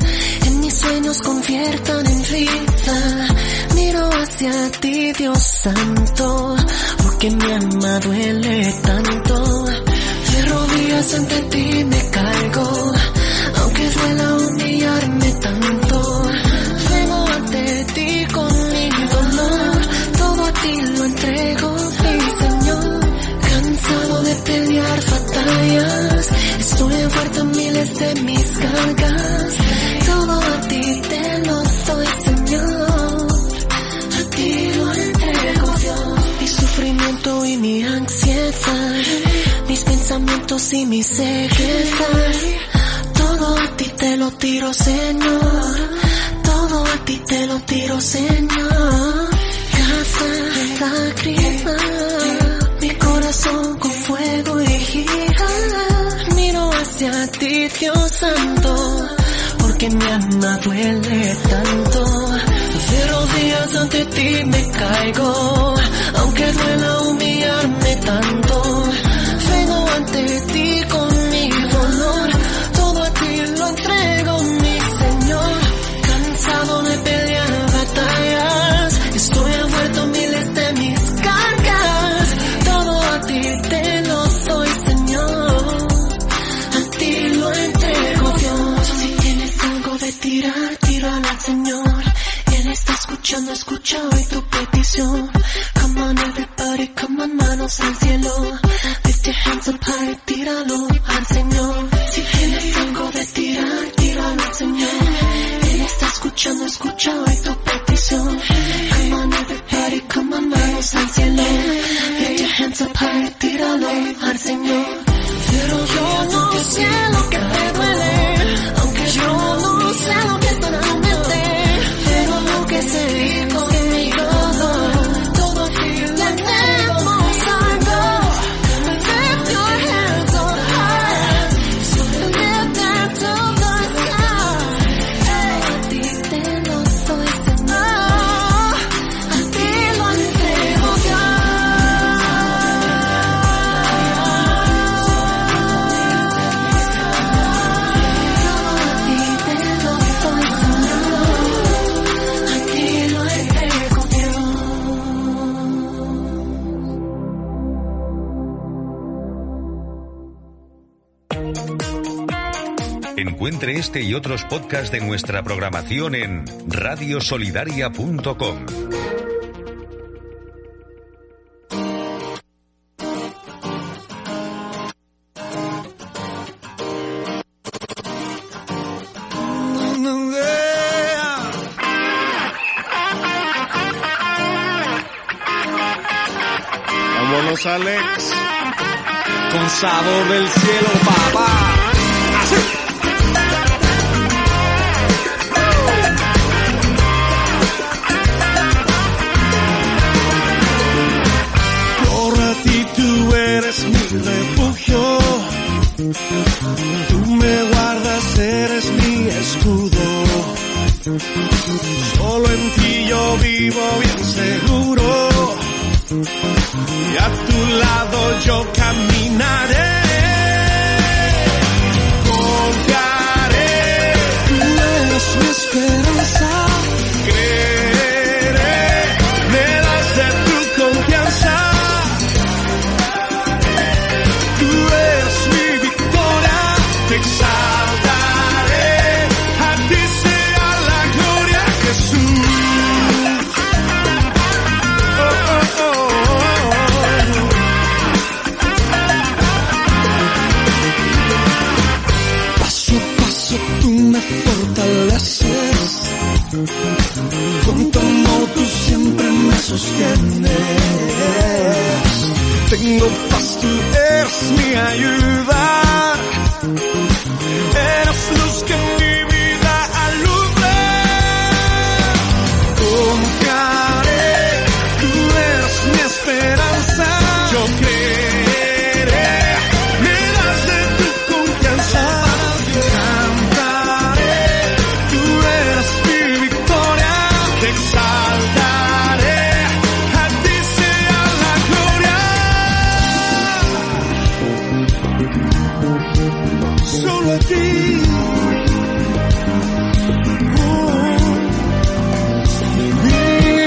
hacia ti, Dios santo, porque mi alma duele tanto. De rodillas ante ti me caigo, aunque duela humillarme tanto. Vengo ante ti con mi dolor, todo a ti lo entrego, mi Señor. Cansado de pelear batallas, estoy envuelto en miles de mis cargas. Todo a ti te lo doy, Señor. A ti lo entrego, Dios. Mi sufrimiento y mi ansiedad, mis pensamientos y mi ceguedad. Todo a ti te lo tiro, Señor. Todo a ti te lo tiro, Señor. Cada lágrima, mi corazón con fuego y gira. Miro hacia ti, Dios santo, porque mi alma duele tanto. De rodillas ante ti me caigo, aunque duela humillarme tanto. Vengo ante ti con mi dolor, todo a ti lo entrego, mi Señor. Cansado de pelear batallas, estoy envuelto en miles de mis cargas. Todo a ti te lo doy, Señor. A ti lo entrego, Dios. Si tienes algo de tirar, tíralo al Señor. Él está escuchando, escucha hoy tu petición. Come on everybody, come on, manos al cielo. Lift your hands up high, tíralo al Señor. Si tienes algo de tirar, tíralo al Señor. Él está escuchando, escucha hoy tu petición. Come on everybody, come on, manos al cielo. Lift your hands up high, tíralo al Señor. Pero yo no sé lo que te duele, aunque yo no sé lo que está en la mente. Pero lo que se dijo conmigo, todo aquí le debemos algo. Lift your hands up high, lift that to the sky. A ti te lo doy, Señor. A ti lo entrego, Dios. Encuentre este y otros podcasts de nuestra programación en radiosolidaria.com. Vámonos, Alex, con sabor del cielo, papá. Así. Tú eres mi refugio, tú me guardas, eres mi escudo. Solo en ti yo vivo bien seguro, y a tu lado yo caminaré. Confiaré, tú eres mi esperanza, creeré, me das de tu confianza. Te exaltaré, a ti sea la gloria, Jesús. Oh, oh, oh, oh. Paso a paso tú me fortaleces, con tu amor tú siempre me sostienes. Tengo paz, tú eres mi ayuda. Eres luz que mi vida alumbra. Confiaré, tú eres mi esperanza. Yo creeré, me das de tu confianza. Cantaré, tú eres mi victoria. Te exaltaré, a ti sea la gloria. Solo a ti. Mi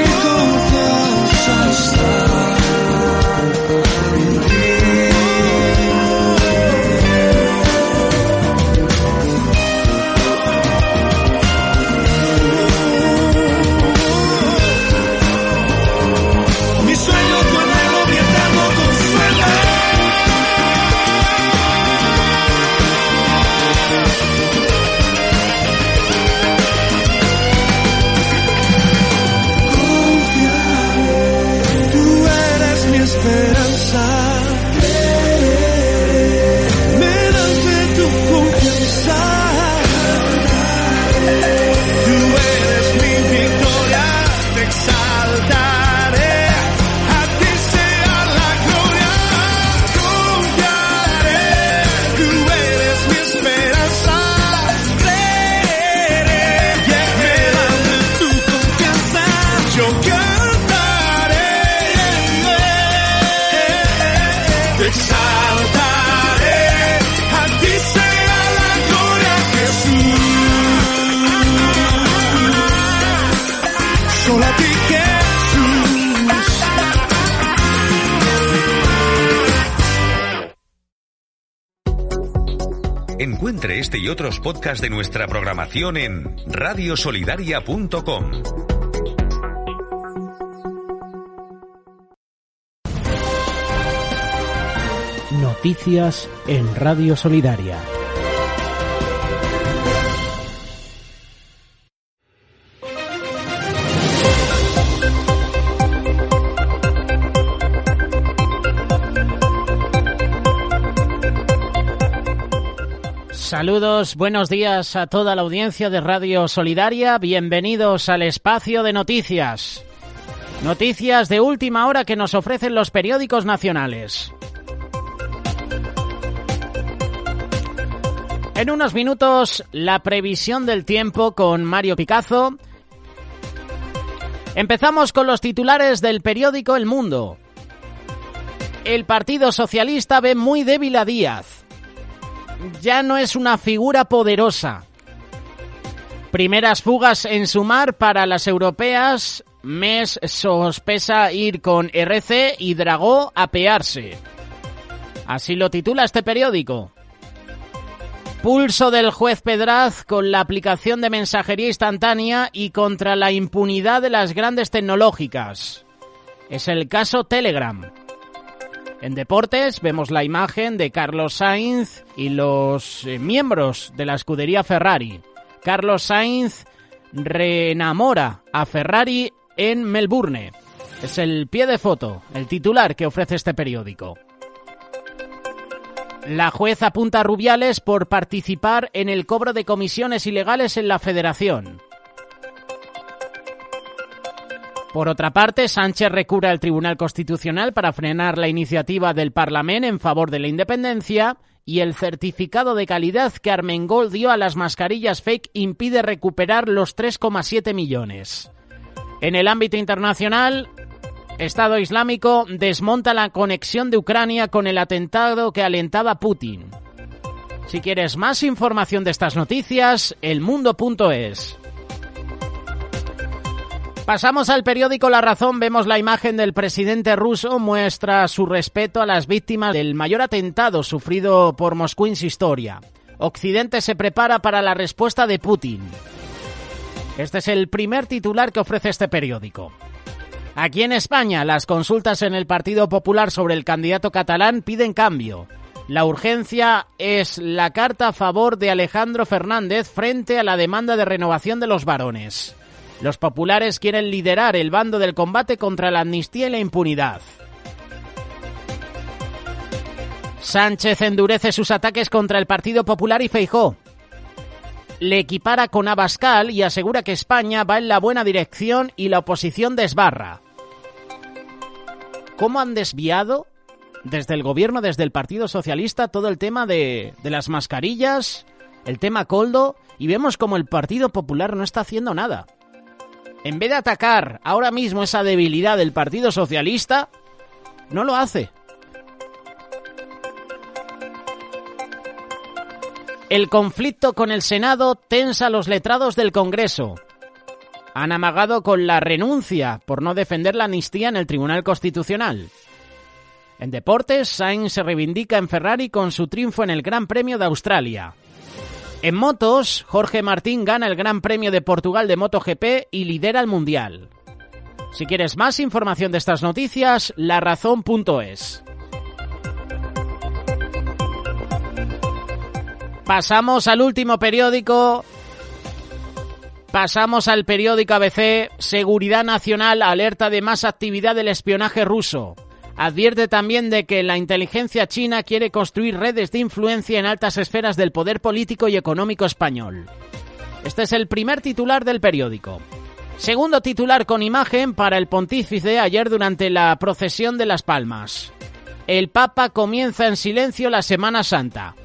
Encuentre este y otros podcasts de nuestra programación en radiosolidaria.com. Noticias en Radio Solidaria. Saludos, buenos días a toda la audiencia de Radio Solidaria. Bienvenidos al espacio de noticias. Noticias de última hora que nos ofrecen los periódicos nacionales. En unos minutos, la previsión del tiempo con Mario Picazo. Empezamos con los titulares del periódico El Mundo. El Partido Socialista ve muy débil a Díaz. Ya no es una figura poderosa. Primeras fugas en Sumar para las europeas. Mes sospecha ir con RC y Dragó a pearse. Así lo titula este periódico. Pulso del juez Pedraz con la aplicación de mensajería instantánea y contra la impunidad de las grandes tecnológicas. Es el caso Telegram. En deportes vemos la imagen de Carlos Sainz y los miembros de la escudería Ferrari. Carlos Sainz reenamora a Ferrari en Melbourne. Es el pie de foto, el titular que ofrece este periódico. La juez apunta a Rubiales por participar en el cobro de comisiones ilegales en la Federación. Por otra parte, Sánchez recurre al Tribunal Constitucional para frenar la iniciativa del Parlament en favor de la independencia y el certificado de calidad que Armengol dio a las mascarillas fake impide recuperar los 3,7 millones. En el ámbito internacional, Estado Islámico desmonta la conexión de Ucrania con el atentado que alentaba Putin. Si quieres más información de estas noticias, elmundo.es. Pasamos al periódico La Razón, vemos la imagen del presidente ruso, muestra su respeto a las víctimas del mayor atentado sufrido por Moscú en su historia. Occidente se prepara para la respuesta de Putin. Este es el primer titular que ofrece este periódico. Aquí en España, las consultas en el Partido Popular sobre el candidato catalán piden cambio. La urgencia es la carta a favor de Alejandro Fernández frente a la demanda de renovación de los varones. Los populares quieren liderar el bando del combate contra la amnistía y la impunidad. Sánchez endurece sus ataques contra el Partido Popular y Feijóo. Le equipara con Abascal y asegura que España va en la buena dirección y la oposición desbarra. ¿Cómo han desviado desde el gobierno, desde el Partido Socialista, todo el tema de las mascarillas, el tema Koldo, y vemos como el Partido Popular no está haciendo nada? En vez de atacar ahora mismo esa debilidad del Partido Socialista, no lo hace. El conflicto con el Senado tensa a los letrados del Congreso. Han amagado con la renuncia por no defender la amnistía en el Tribunal Constitucional. En deportes, Sainz se reivindica en Ferrari con su triunfo en el Gran Premio de Australia. En motos, Jorge Martín gana el Gran Premio de Portugal de MotoGP y lidera el Mundial. Si quieres más información de estas noticias, larazón.es. Pasamos al último periódico. Pasamos al periódico ABC. Seguridad Nacional alerta de más actividad del espionaje ruso. Advierte también de que la inteligencia china quiere construir redes de influencia en altas esferas del poder político y económico español. Este es el primer titular del periódico. Segundo titular con imagen para el pontífice ayer durante la procesión de Las Palmas. El Papa comienza en silencio la Semana Santa.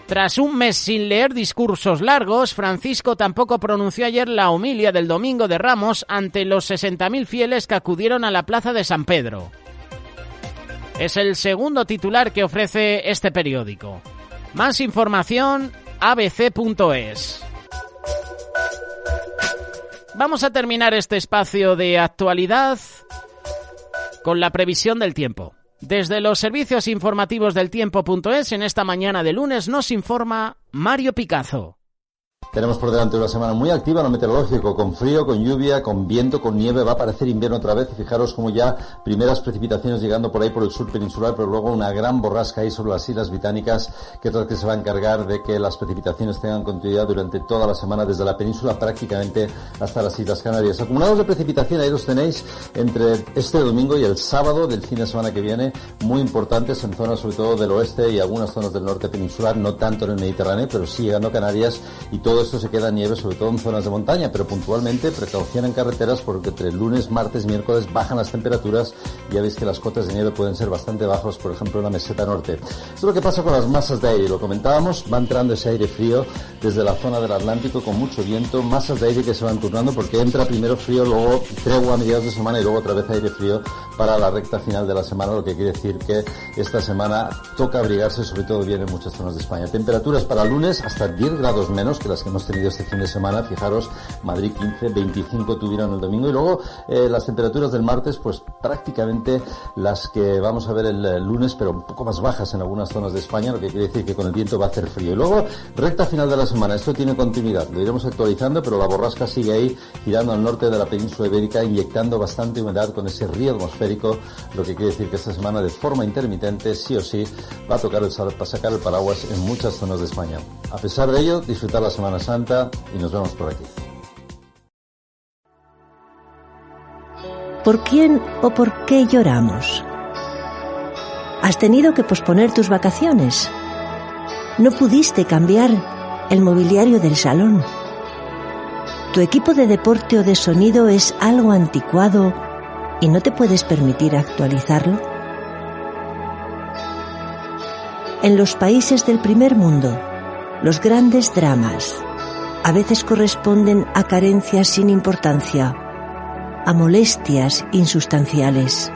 Tras un mes sin leer discursos largos, Francisco tampoco pronunció ayer la homilia del Domingo de Ramos ante los 60.000 fieles que acudieron a la plaza de San Pedro. Es el segundo titular que ofrece este periódico. Más información, abc.es. Vamos a terminar este espacio de actualidad con la previsión del tiempo. Desde los servicios informativos del tiempo.es, en esta mañana de lunes nos informa Mario Picazo. Tenemos por delante una semana muy activa en lo meteorológico, con frío, con lluvia, con viento, con nieve. Va a aparecer invierno otra vez y fijaros como ya primeras precipitaciones llegando por ahí por el sur peninsular, pero luego una gran borrasca ahí sobre las Islas Británicas, que es la que se va a encargar de que las precipitaciones tengan continuidad durante toda la semana, desde la península prácticamente hasta las Islas Canarias. Acumulados de precipitación, ahí los tenéis entre este domingo y el sábado del fin de semana que viene, muy importantes en zonas sobre todo del oeste y algunas zonas del norte peninsular, no tanto en el Mediterráneo, pero sí llegando a Canarias, y todo esto se queda en nieve, sobre todo en zonas de montaña, pero puntualmente precaución en carreteras porque entre lunes, martes, miércoles bajan las temperaturas. Ya veis que las cotas de nieve pueden ser bastante bajos, por ejemplo en la meseta norte. Esto es lo que pasa con las masas de aire, lo comentábamos, va entrando ese aire frío desde la zona del Atlántico con mucho viento, masas de aire que se van turnando porque entra primero frío, luego tregua a mediados de semana y luego otra vez aire frío para la recta final de la semana, lo que quiere decir que esta semana toca abrigarse, sobre todo bien en muchas zonas de España. Temperaturas para lunes hasta 10 grados menos que las que hemos tenido este fin de semana. Fijaros, Madrid 15, 25 tuvieron el domingo, y luego las temperaturas del martes pues prácticamente las que vamos a ver el lunes, pero un poco más bajas en algunas zonas de España, lo que quiere decir que con el viento va a hacer frío. Y luego recta final de la semana, esto tiene continuidad, lo iremos actualizando, pero la borrasca sigue ahí girando al norte de la península ibérica, inyectando bastante humedad con ese río atmosférico, lo que quiere decir que esta semana de forma intermitente sí o sí va a tocar para sacar el paraguas en muchas zonas de España. A pesar de ello, disfrutar la Semana Santa y nos vemos por aquí. ¿Por quién o por qué lloramos? ¿Has tenido que posponer tus vacaciones? ¿No pudiste cambiar el mobiliario del salón? ¿Tu equipo de deporte o de sonido es algo anticuado y no te puedes permitir actualizarlo? En los países del primer mundo, los grandes dramas a veces corresponden a carencias sin importancia, a molestias insustanciales.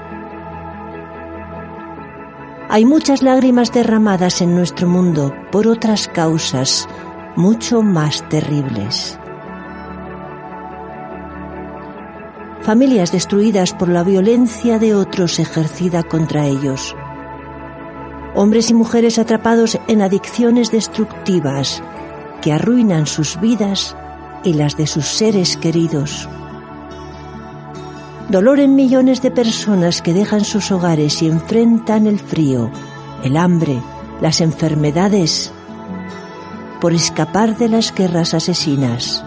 Hay muchas lágrimas derramadas en nuestro mundo por otras causas mucho más terribles. Familias destruidas por la violencia de otros ejercida contra ellos. Hombres y mujeres atrapados en adicciones destructivas que arruinan sus vidas y las de sus seres queridos. Dolor en millones de personas que dejan sus hogares y enfrentan el frío, el hambre, las enfermedades, por escapar de las guerras asesinas.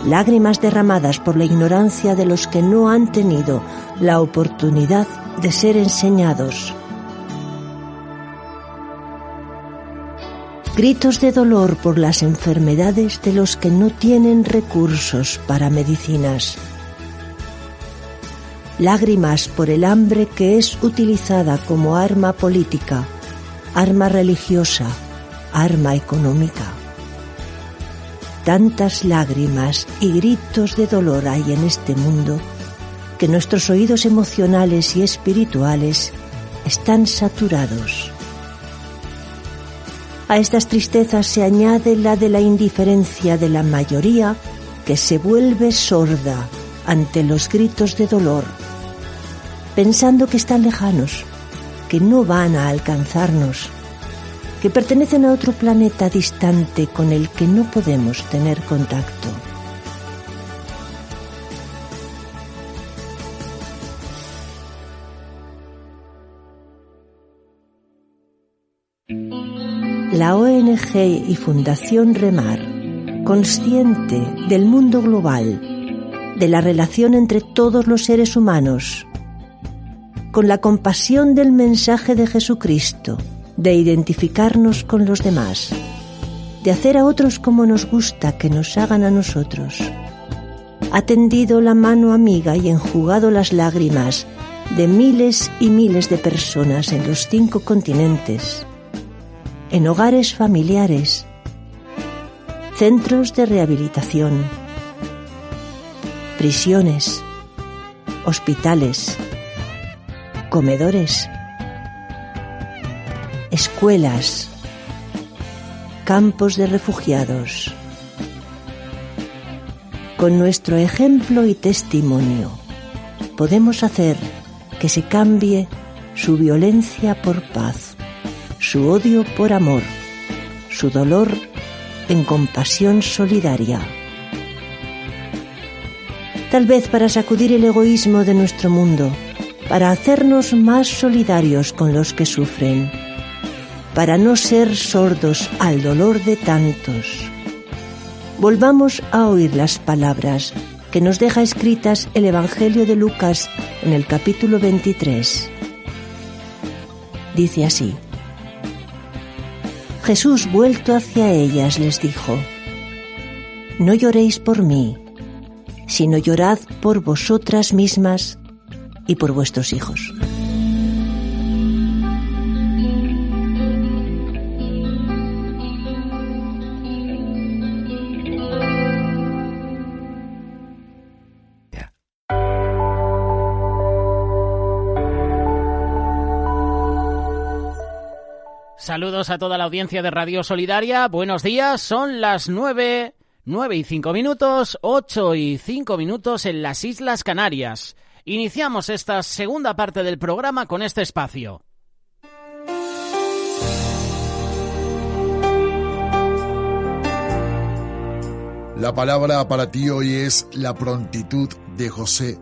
Lágrimas derramadas por la ignorancia de los que no han tenido la oportunidad de ser enseñados. Gritos de dolor por las enfermedades de los que no tienen recursos para medicinas. Lágrimas por el hambre que es utilizada como arma política, arma religiosa, arma económica. Tantas lágrimas y gritos de dolor hay en este mundo que nuestros oídos emocionales y espirituales están saturados. A estas tristezas se añade la de la indiferencia de la mayoría que se vuelve sorda ante los gritos de dolor, pensando que están lejanos, que no van a alcanzarnos, que pertenecen a otro planeta distante con el que no podemos tener contacto. La ONG y Fundación Remar, consciente del mundo global, de la relación entre todos los seres humanos, con la compasión del mensaje de Jesucristo, de identificarnos con los demás, de hacer a otros como nos gusta que nos hagan a nosotros, ha tendido la mano amiga y enjugado las lágrimas de miles y miles de personas en los 5 continentes, en hogares familiares, centros de rehabilitación, prisiones, hospitales, comedores, escuelas, campos de refugiados. Con nuestro ejemplo y testimonio podemos hacer que se cambie su violencia por paz, su odio por amor, su dolor en compasión solidaria. Tal vez para sacudir el egoísmo de nuestro mundo, para hacernos más solidarios con los que sufren, para no ser sordos al dolor de tantos. Volvamos a oír las palabras que nos deja escritas el Evangelio de Lucas en el capítulo 23. Dice así: Jesús, vuelto hacia ellas, les dijo: No lloréis por mí, sino llorad por vosotras mismas y por vuestros hijos. Saludos a toda la audiencia de Radio Solidaria. Buenos días, son las 9:05, 8:05 en las Islas Canarias. Iniciamos esta segunda parte del programa con este espacio. La palabra para ti hoy es la prontitud de José.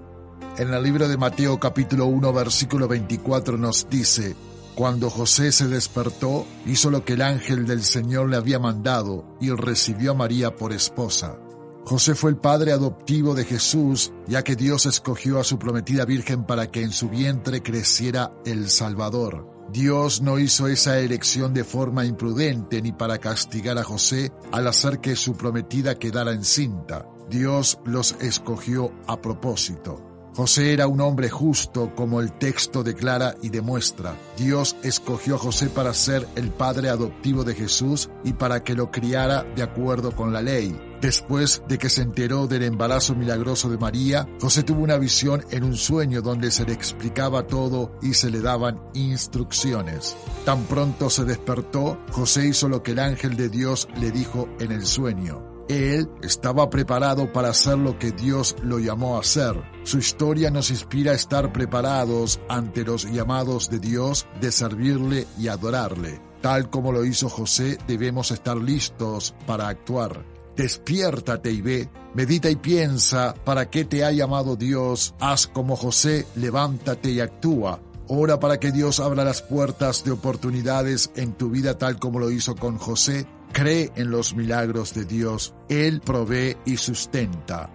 En el libro de Mateo capítulo 1 versículo 24 nos dice: Cuando José se despertó, hizo lo que el ángel del Señor le había mandado y recibió a María por esposa. José fue el padre adoptivo de Jesús, ya que Dios escogió a su prometida Virgen para que en su vientre creciera el Salvador. Dios no hizo esa elección de forma imprudente ni para castigar a José al hacer que su prometida quedara encinta. Dios los escogió a propósito. José era un hombre justo, como el texto declara y demuestra. Dios escogió a José para ser el padre adoptivo de Jesús y para que lo criara de acuerdo con la ley. Después de que se enteró del embarazo milagroso de María, José tuvo una visión en un sueño donde se le explicaba todo y se le daban instrucciones. Tan pronto se despertó, José hizo lo que el ángel de Dios le dijo en el sueño. Él estaba preparado para hacer lo que Dios lo llamó a hacer. Su historia nos inspira a estar preparados ante los llamados de Dios de servirle y adorarle. Tal como lo hizo José, debemos estar listos para actuar. Despiértate y ve, medita y piensa para qué te ha llamado Dios. Haz como José, levántate y actúa. Ora para que Dios abra las puertas de oportunidades en tu vida tal como lo hizo con José. Cree en los milagros de Dios. Él provee y sustenta.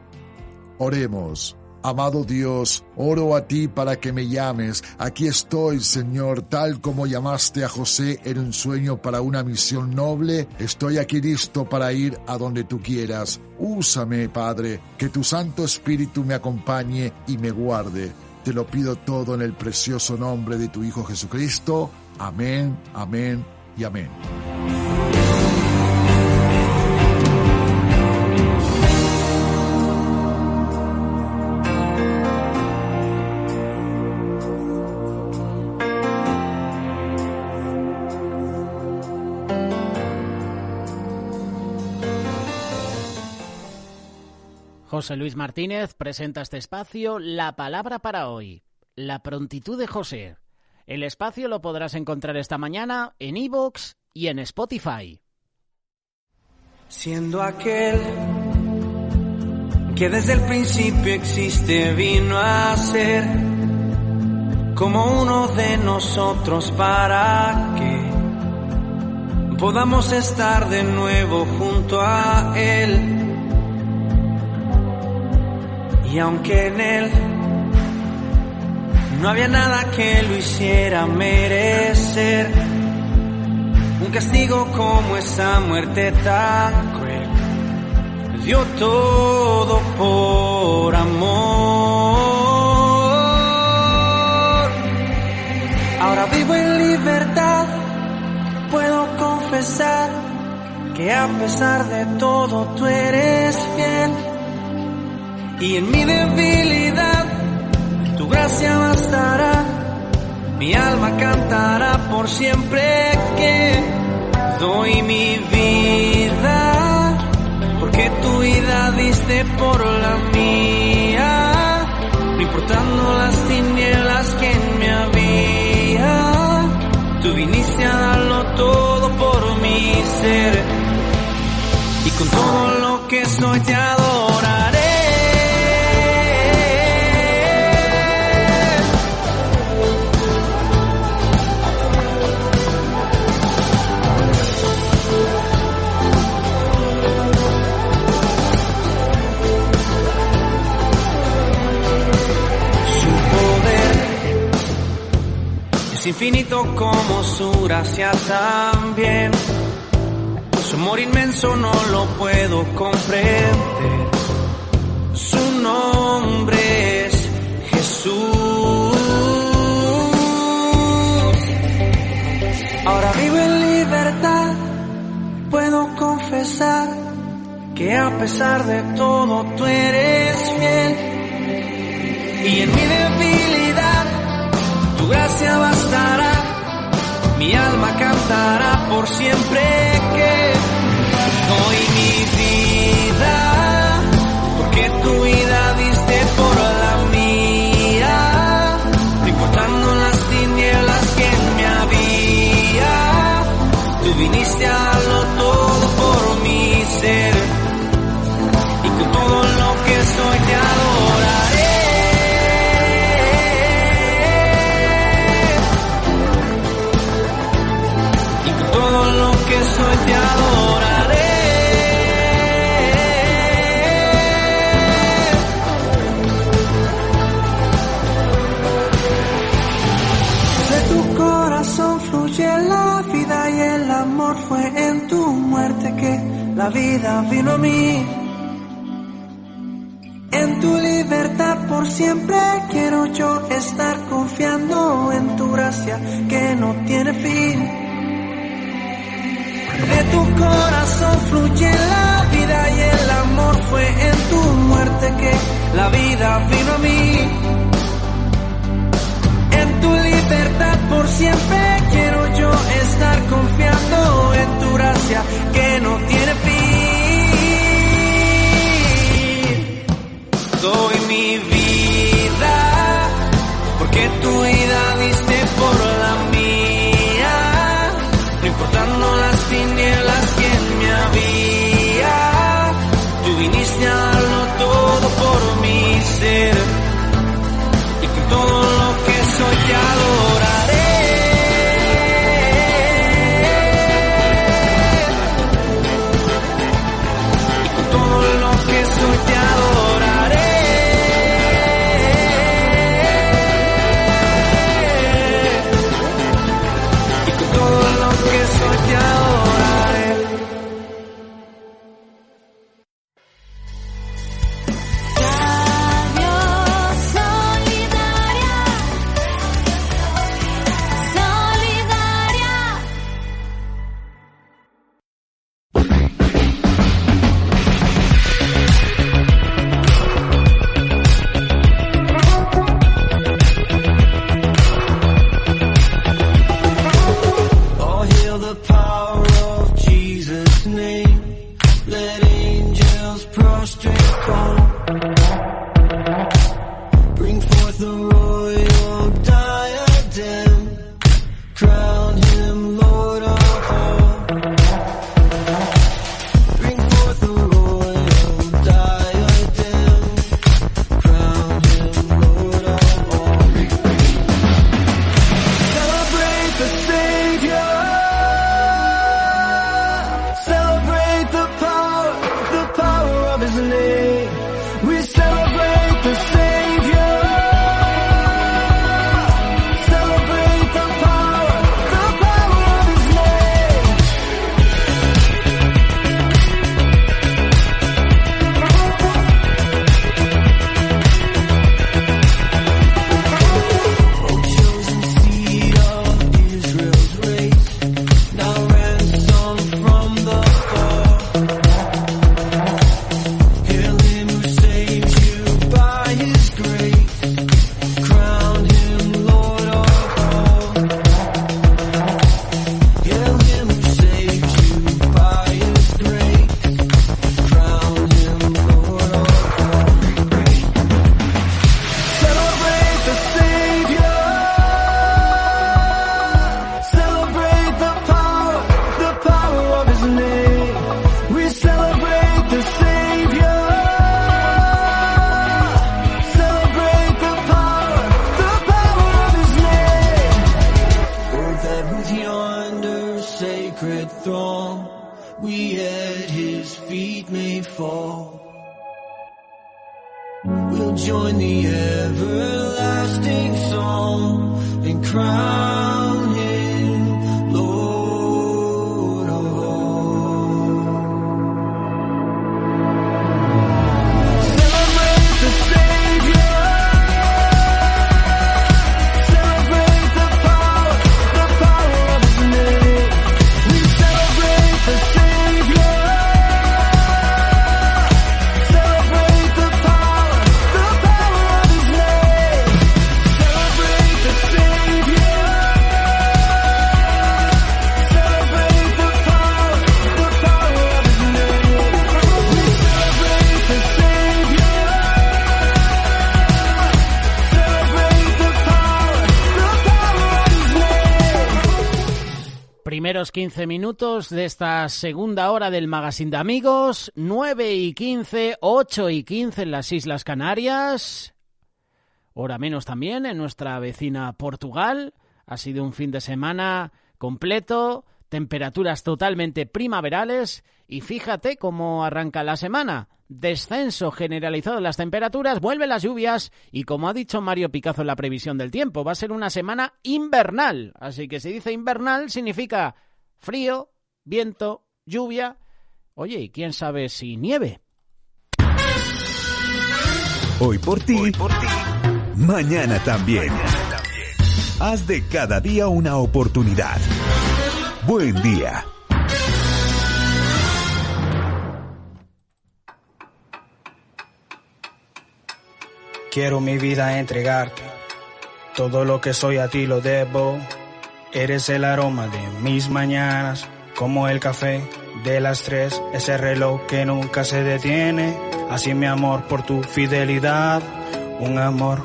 Oremos. Amado Dios, oro a ti para que me llames. Aquí estoy, Señor, tal como llamaste a José en un sueño para una misión noble. Estoy aquí listo para ir a donde tú quieras. Úsame, Padre, que tu Santo Espíritu me acompañe y me guarde. Te lo pido todo en el precioso nombre de tu Hijo Jesucristo. Amén, amén y amén. José Luis Martínez presenta este espacio, La Palabra para hoy, la prontitud de José. El espacio lo podrás encontrar esta mañana en iVoox y en Spotify. Siendo aquel que desde el principio existe, vino a ser como uno de nosotros para que podamos estar de nuevo junto a Él. Y aunque en Él no había nada que lo hiciera merecer un castigo como esa muerte tan cruel, dio todo por amor. Ahora vivo en libertad, puedo confesar que a pesar de todo tú eres fiel. Y en mi debilidad, tu gracia bastará. Mi alma cantará por siempre que doy mi vida, porque tu vida diste por la mía. No importando las tinieblas que en mí había, tú viniste a darlo todo por mí. mi ser. Y con todo lo que soy te adoraré. Es infinito como su gracia también. Su amor inmenso no lo puedo comprender. Su nombre es Jesús. Ahora vivo en libertad. Puedo confesar que a pesar de todo tú eres fiel. Y en mi debilidad tu gracia bastará, mi alma cantará por siempre que doy mi vida, porque tu vida diste por la mía, no importando las tinieblas que en mí había, tú viniste a darlo todo por mi ser, y con todo lo que soy te adoraré. Todo lo que soy te adoraré. De tu corazón fluye la vida y el amor fue en tu muerte que la vida vino a mí. En tu libertad por siempre quiero yo estar confiando en tu gracia que no tiene fin. De tu corazón fluye la vida y el amor fue en tu muerte que la vida vino a mí. En tu libertad por siempre quiero yo estar confiando en tu gracia que no tiene fin. Doy mi vida porque tu vida diste por la mía, no importando las tinieblas que en mí había, tú viniste a darlo todo por mi ser, y con todo lo que soy te adoraré. all we at his feet may fall. We'll join the everlasting song and crown him Lord of all. Celebrate the Savior. Celebrate the power of his name. We celebrate the Savior. Celebrate the power of his name. Celebrate the Savior. Celebrate the power of his name. We celebrate the Savior. Celebrate the power of his name. Primeros 15 minutos de esta segunda hora del Magazine de Amigos, 9:15, 8:15 en las Islas Canarias, hora menos también en nuestra vecina Portugal. Ha sido un fin de semana completo, temperaturas totalmente primaverales y fíjate cómo arranca la semana. Descenso generalizado de las temperaturas, vuelven las lluvias y como ha dicho Mario Picazo en la previsión del tiempo, va a ser una semana invernal. Así que si dice invernal significa frío, viento, lluvia. Oye, y quién sabe si nieve. Hoy por ti, mañana también. Haz de cada día una oportunidad. Buen día. Quiero mi vida entregarte, todo lo que soy a ti lo debo. Eres el aroma de mis mañanas, como el café de las 3, ese reloj que nunca se detiene. Así mi amor por tu fidelidad, un amor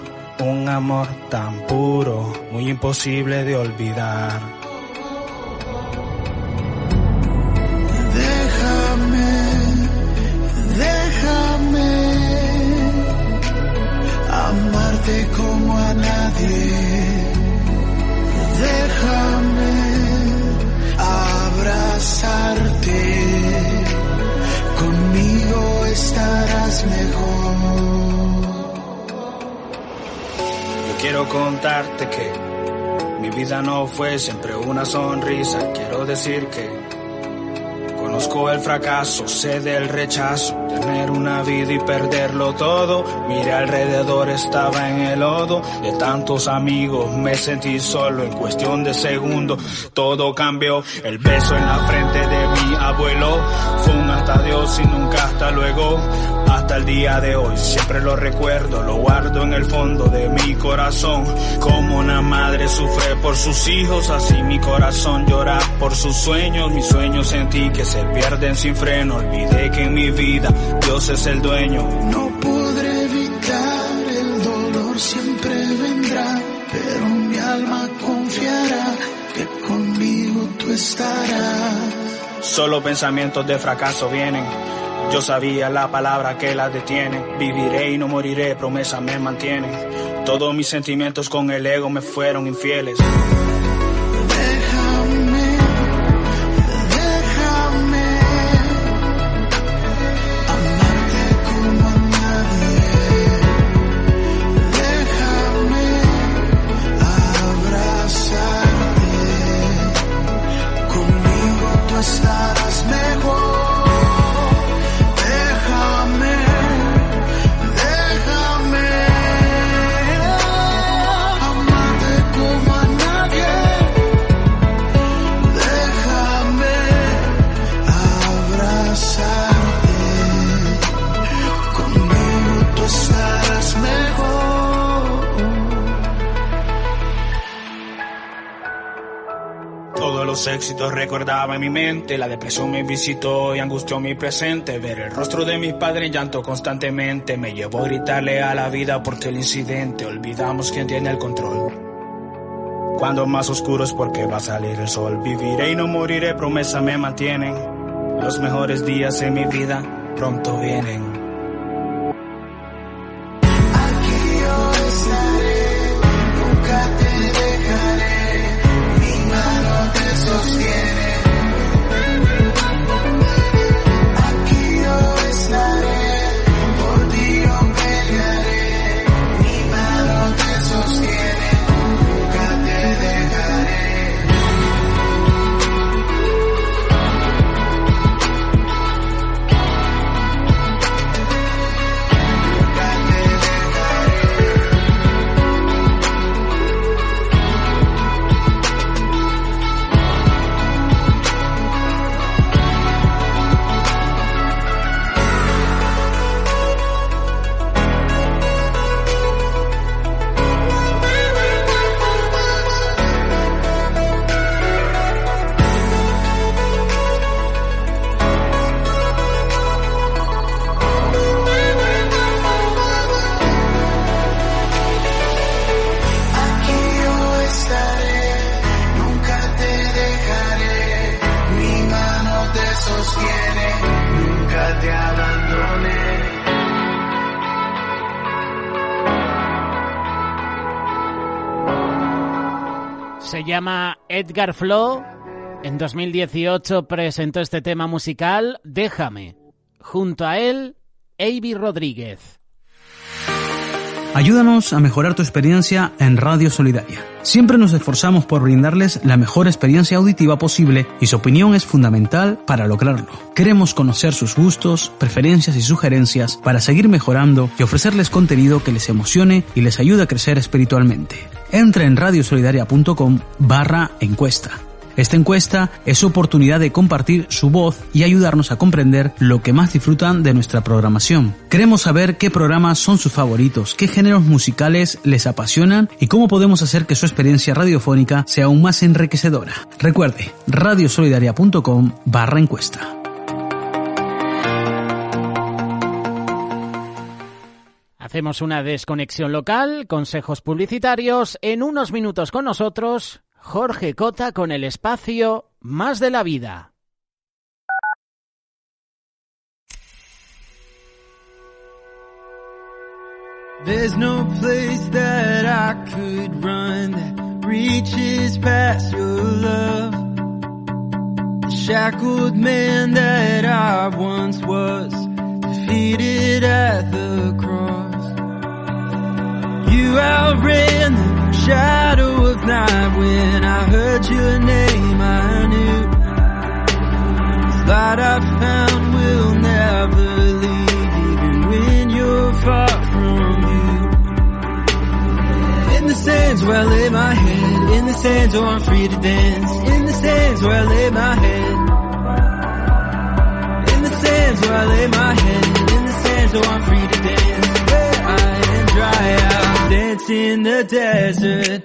tan puro, muy imposible de olvidar. Déjame amarte como a nadie. Déjame abrazarte. Conmigo estarás mejor. Yo quiero contarte que mi vida no fue siempre una sonrisa. Quiero decir que conozco el fracaso, sé del rechazo, tener una vida y perderlo todo. Miré alrededor, estaba en el lodo, de tantos amigos me sentí solo. En cuestión de segundos todo cambió. El beso en la frente de mi abuelo fue un hasta adiós y nunca hasta luego. Hasta el día de hoy siempre lo recuerdo, lo guardo en el fondo de mi corazón. Como una madre sufre por sus hijos, así mi corazón llora por sus sueños. Mis sueños sentí que se pierden sin freno. Olvidé que en mi vida Dios es el dueño. No podré evitar el dolor, siempre vendrá, pero mi alma confiará que conmigo tú estarás. Solo pensamientos de fracaso vienen. Yo sabía la palabra que la detiene. Viviré y no moriré, promesa me mantiene. Todos mis sentimientos con el ego me fueron infieles. Estarás mejor. Déjame amarte como a nadie. Déjame abrazarte. Conmigo tú estarás mejor. Todos los éxitos recordaba en mi mente, la depresión me visitó y angustió mi presente. Ver el rostro de mis padres en llanto constantemente me llevó a gritarle a la vida porque el incidente. Olvidamos quién tiene el control. Cuando más oscuro es porque va a salir el sol. Viviré y no moriré, promesa me mantienen. Los mejores días en mi vida pronto vienen. Sostiene Se llama Edgar Flo. En 2018 presentó este tema musical, Déjame. Junto a él, Avi Rodríguez. Ayúdanos a mejorar tu experiencia en Radio Solidaria. Siempre nos esforzamos por brindarles la mejor experiencia auditiva posible y su opinión es fundamental para lograrlo. Queremos conocer sus gustos, preferencias y sugerencias para seguir mejorando y ofrecerles contenido que les emocione y les ayude a crecer espiritualmente. Entra en radiosolidaria.com/encuesta. Esta encuesta es su oportunidad de compartir su voz y ayudarnos a comprender lo que más disfrutan de nuestra programación. Queremos saber qué programas son sus favoritos, qué géneros musicales les apasionan y cómo podemos hacer que su experiencia radiofónica sea aún más enriquecedora. Recuerde, radiosolidaria.com/encuesta. Hacemos una desconexión local, consejos publicitarios. En unos minutos con nosotros, Jorge Cota con el espacio Más de la Vida. There's no place that I could run that reaches past your love. The shackled man that I once was, defeated at the cross. You outran the shadow of night. When I heard your name I knew this light I found will never leave, even when you're far from you. In the sands where I lay my head, in the sands where I'm free to dance, in the sands where I lay my head, in the sands where I lay my head, in the sands where I'm free to dance, where I am dry out, dance in the desert.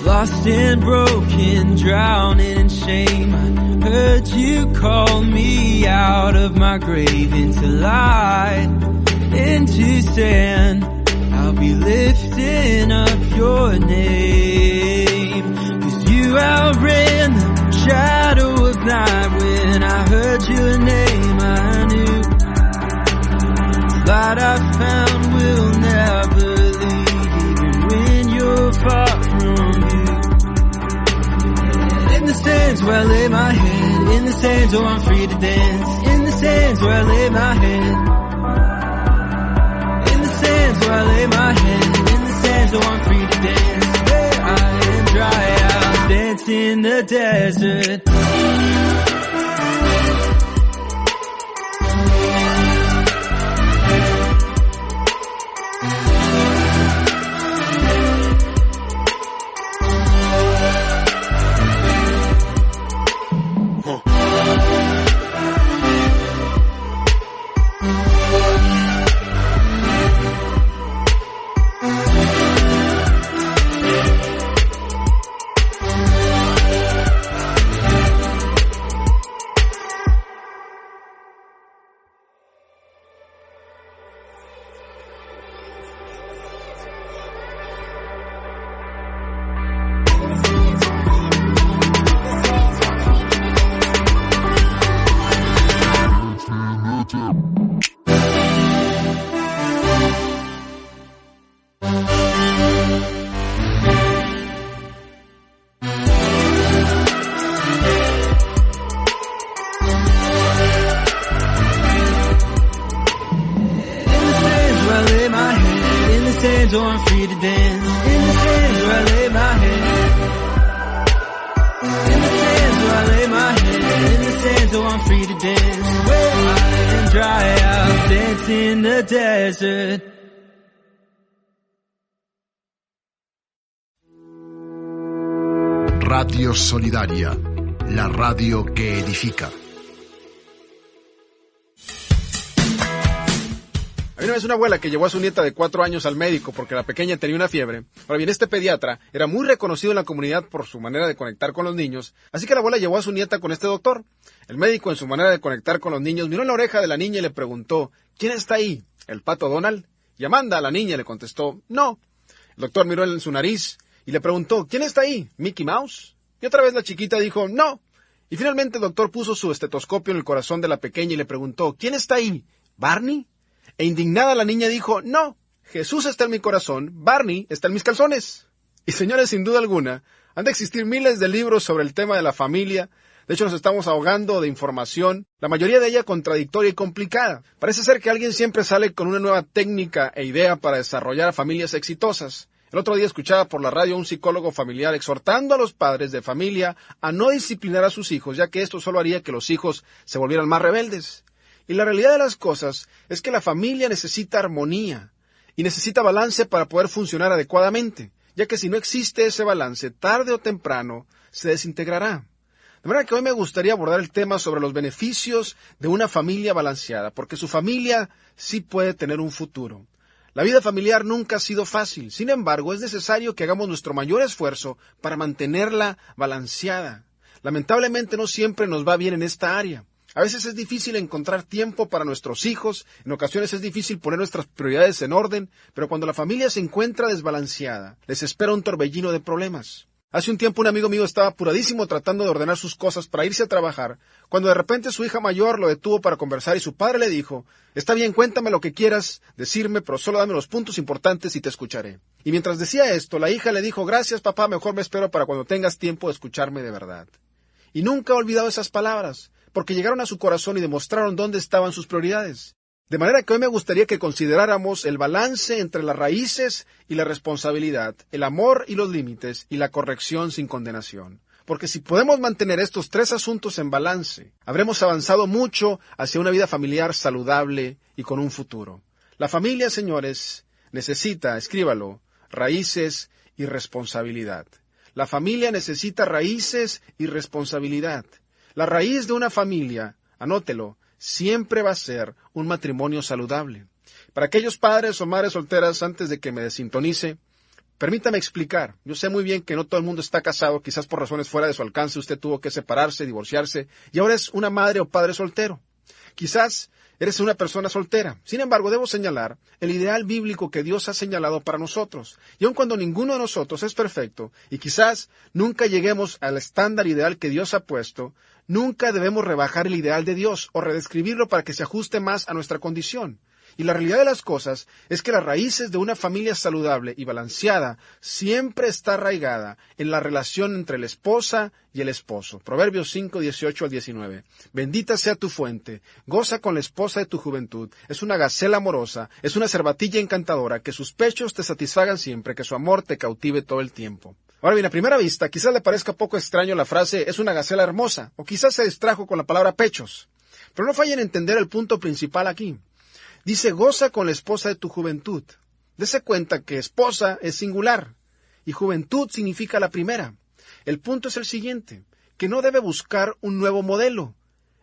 Lost and broken, drowning in shame. I heard you call me out of my grave into light, into sand. I'll be lifting up your name, 'cause you outran the shadow of night. When I heard your name I knew the light I found will never leave, even when you're far from me. In the sands where I lay my head, in the sands where I'm free to dance, in the sands where I lay my head, in the sands where I lay my head, in the sands where I'm free to dance, where I am dry out, dance in the desert. Radio Solidaria, la radio que edifica. Había una vez una abuela que llevó a su nieta de 4 años al médico porque la pequeña tenía una fiebre. Ahora bien, este pediatra era muy reconocido en la comunidad por su manera de conectar con los niños, así que la abuela llevó a su nieta con este doctor. El médico, en su manera de conectar con los niños, miró en la oreja de la niña y le preguntó, ¿quién está ahí? ¿El pato Donald? Y Amanda, la niña, le contestó, no. El doctor miró en su nariz y le preguntó, ¿quién está ahí? ¿Mickey Mouse? Y otra vez la chiquita dijo, no. Y finalmente el doctor puso su estetoscopio en el corazón de la pequeña y le preguntó, ¿quién está ahí? ¿Barney? E indignada la niña dijo, no, Jesús está en mi corazón, Barney está en mis calzones. Y señores, sin duda alguna, han de existir miles de libros sobre el tema de la familia. De hecho, nos estamos ahogando de información, la mayoría de ella contradictoria y complicada. Parece ser que alguien siempre sale con una nueva técnica e idea para desarrollar familias exitosas. El otro día escuchaba por la radio a un psicólogo familiar exhortando a los padres de familia a no disciplinar a sus hijos, ya que esto solo haría que los hijos se volvieran más rebeldes. Y la realidad de las cosas es que la familia necesita armonía y necesita balance para poder funcionar adecuadamente, ya que si no existe ese balance, tarde o temprano se desintegrará. De manera que hoy me gustaría abordar el tema sobre los beneficios de una familia balanceada, porque su familia sí puede tener un futuro. La vida familiar nunca ha sido fácil, sin embargo, es necesario que hagamos nuestro mayor esfuerzo para mantenerla balanceada. Lamentablemente no siempre nos va bien en esta área. A veces es difícil encontrar tiempo para nuestros hijos, en ocasiones es difícil poner nuestras prioridades en orden, pero cuando la familia se encuentra desbalanceada, les espera un torbellino de problemas. Hace un tiempo un amigo mío estaba apuradísimo tratando de ordenar sus cosas para irse a trabajar, cuando de repente su hija mayor lo detuvo para conversar y su padre le dijo, «Está bien, cuéntame lo que quieras decirme, pero solo dame los puntos importantes y te escucharé». Y mientras decía esto, la hija le dijo, «Gracias, papá, mejor me espero para cuando tengas tiempo de escucharme de verdad». Y nunca ha olvidado esas palabras, porque llegaron a su corazón y demostraron dónde estaban sus prioridades. De manera que hoy me gustaría que consideráramos el balance entre las raíces y la responsabilidad, el amor y los límites, y la corrección sin condenación. Porque si podemos mantener estos 3 asuntos en balance, habremos avanzado mucho hacia una vida familiar saludable y con un futuro. La familia, señores, necesita, escríbalo, raíces y responsabilidad. La familia necesita raíces y responsabilidad. La raíz de una familia, anótelo, siempre va a ser un matrimonio saludable. Para aquellos padres o madres solteras, antes de que me desintonice, permítame explicar. Yo sé muy bien que no todo el mundo está casado, quizás por razones fuera de su alcance usted tuvo que separarse, divorciarse, y ahora es una madre o padre soltero. Quizás eres una persona soltera. Sin embargo, debo señalar el ideal bíblico que Dios ha señalado para nosotros. Y aun cuando ninguno de nosotros es perfecto, y quizás nunca lleguemos al estándar ideal que Dios ha puesto, nunca debemos rebajar el ideal de Dios o redescribirlo para que se ajuste más a nuestra condición. Y la realidad de las cosas es que las raíces de una familia saludable y balanceada siempre está arraigada en la relación entre la esposa y el esposo. Proverbios 5, 18 al 19. Bendita sea tu fuente, goza con la esposa de tu juventud. Es una gacela amorosa, es una cervatilla encantadora, que sus pechos te satisfagan siempre, que su amor te cautive todo el tiempo. Ahora bien, a primera vista, quizás le parezca poco extraño la frase es una gacela hermosa, o quizás se distrajo con la palabra pechos. Pero no fallen en entender el punto principal aquí. Dice, goza con la esposa de tu juventud. Dese cuenta que esposa es singular y juventud significa la primera. El punto es el siguiente, que no debe buscar un nuevo modelo.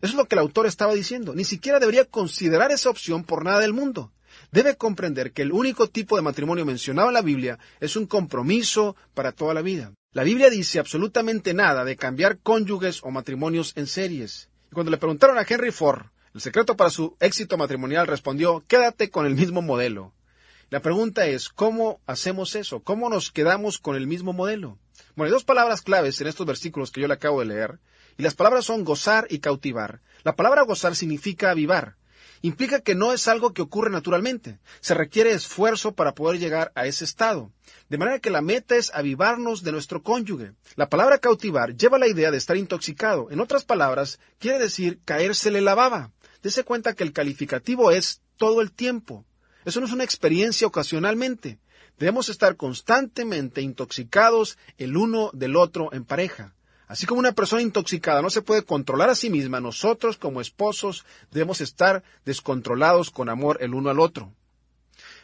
Eso es lo que el autor estaba diciendo. Ni siquiera debería considerar esa opción por nada del mundo. Debe comprender que el único tipo de matrimonio mencionado en la Biblia es un compromiso para toda la vida. La Biblia dice absolutamente nada de cambiar cónyuges o matrimonios en series. Y cuando le preguntaron a Henry Ford, el secreto para su éxito matrimonial, respondió, quédate con el mismo modelo. La pregunta es, ¿cómo hacemos eso? ¿Cómo nos quedamos con el mismo modelo? Bueno, hay 2 palabras claves en estos versículos que yo le acabo de leer, y las palabras son gozar y cautivar. La palabra gozar significa avivar. Implica que no es algo que ocurre naturalmente. Se requiere esfuerzo para poder llegar a ese estado. De manera que la meta es avivarnos de nuestro cónyuge. La palabra cautivar lleva la idea de estar intoxicado. En otras palabras, quiere decir caérsele la baba. Dese cuenta que el calificativo es todo el tiempo. Eso no es una experiencia ocasionalmente. Debemos estar constantemente intoxicados el uno del otro en pareja. Así como una persona intoxicada no se puede controlar a sí misma, nosotros como esposos debemos estar descontrolados con amor el uno al otro.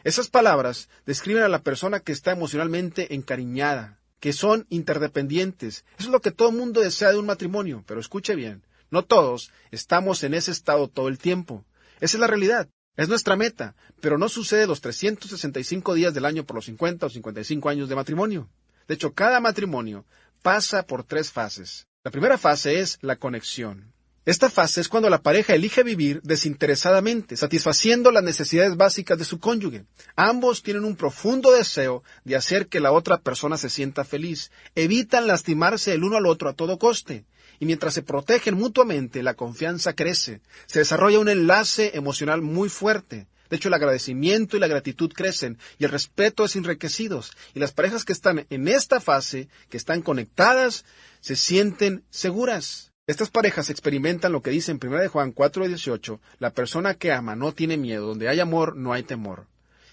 Esas palabras describen a la persona que está emocionalmente encariñada, que son interdependientes. Eso es lo que todo el mundo desea de un matrimonio, pero escuche bien, no todos estamos en ese estado todo el tiempo. Esa es la realidad. Es nuestra meta, pero no sucede los 365 días del año por los 50 o 55 años de matrimonio. De hecho, cada matrimonio pasa por 3 fases. La primera fase es la conexión. Esta fase es cuando la pareja elige vivir desinteresadamente, satisfaciendo las necesidades básicas de su cónyuge. Ambos tienen un profundo deseo de hacer que la otra persona se sienta feliz. Evitan lastimarse el uno al otro a todo coste. Y mientras se protegen mutuamente, la confianza crece. Se desarrolla un enlace emocional muy fuerte. De hecho, el agradecimiento y la gratitud crecen y el respeto es enriquecido. Y las parejas que están en esta fase, que están conectadas, se sienten seguras. Estas parejas experimentan lo que dice en 1 Juan 4:18, la persona que ama no tiene miedo, donde hay amor no hay temor.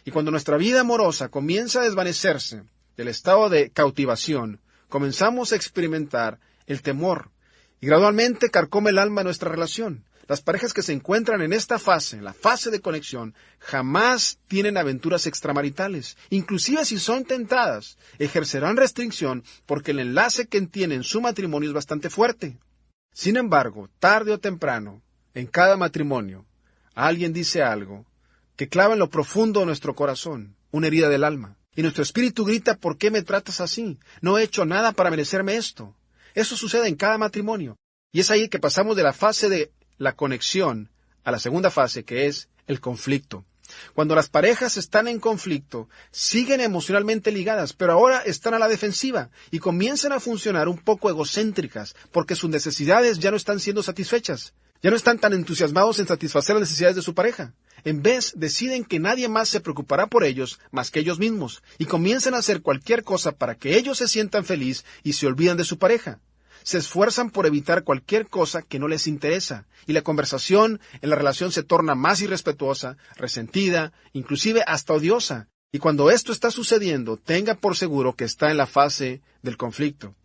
Y cuando nuestra vida amorosa comienza a desvanecerse del estado de cautivación, comenzamos a experimentar el temor. Y gradualmente carcome el alma de nuestra relación. Las parejas que se encuentran en esta fase, la fase de conexión, jamás tienen aventuras extramaritales. Inclusive si son tentadas, ejercerán restricción porque el enlace que tienen en su matrimonio es bastante fuerte. Sin embargo, tarde o temprano, en cada matrimonio, alguien dice algo que clava en lo profundo de nuestro corazón, una herida del alma. Y nuestro espíritu grita, ¿por qué me tratas así? No he hecho nada para merecerme esto. Eso sucede en cada matrimonio. Y es ahí que pasamos de la fase de la conexión a la segunda fase, que es el conflicto. Cuando las parejas están en conflicto, siguen emocionalmente ligadas, pero ahora están a la defensiva y comienzan a funcionar un poco egocéntricas, porque sus necesidades ya no están siendo satisfechas. Ya no están tan entusiasmados en satisfacer las necesidades de su pareja. En vez, deciden que nadie más se preocupará por ellos más que ellos mismos, y comienzan a hacer cualquier cosa para que ellos se sientan felices y se olvidan de su pareja. Se esfuerzan por evitar cualquier cosa que no les interesa, y la conversación en la relación se torna más irrespetuosa, resentida, inclusive hasta odiosa. Y cuando esto está sucediendo, tenga por seguro que está en la fase del conflicto.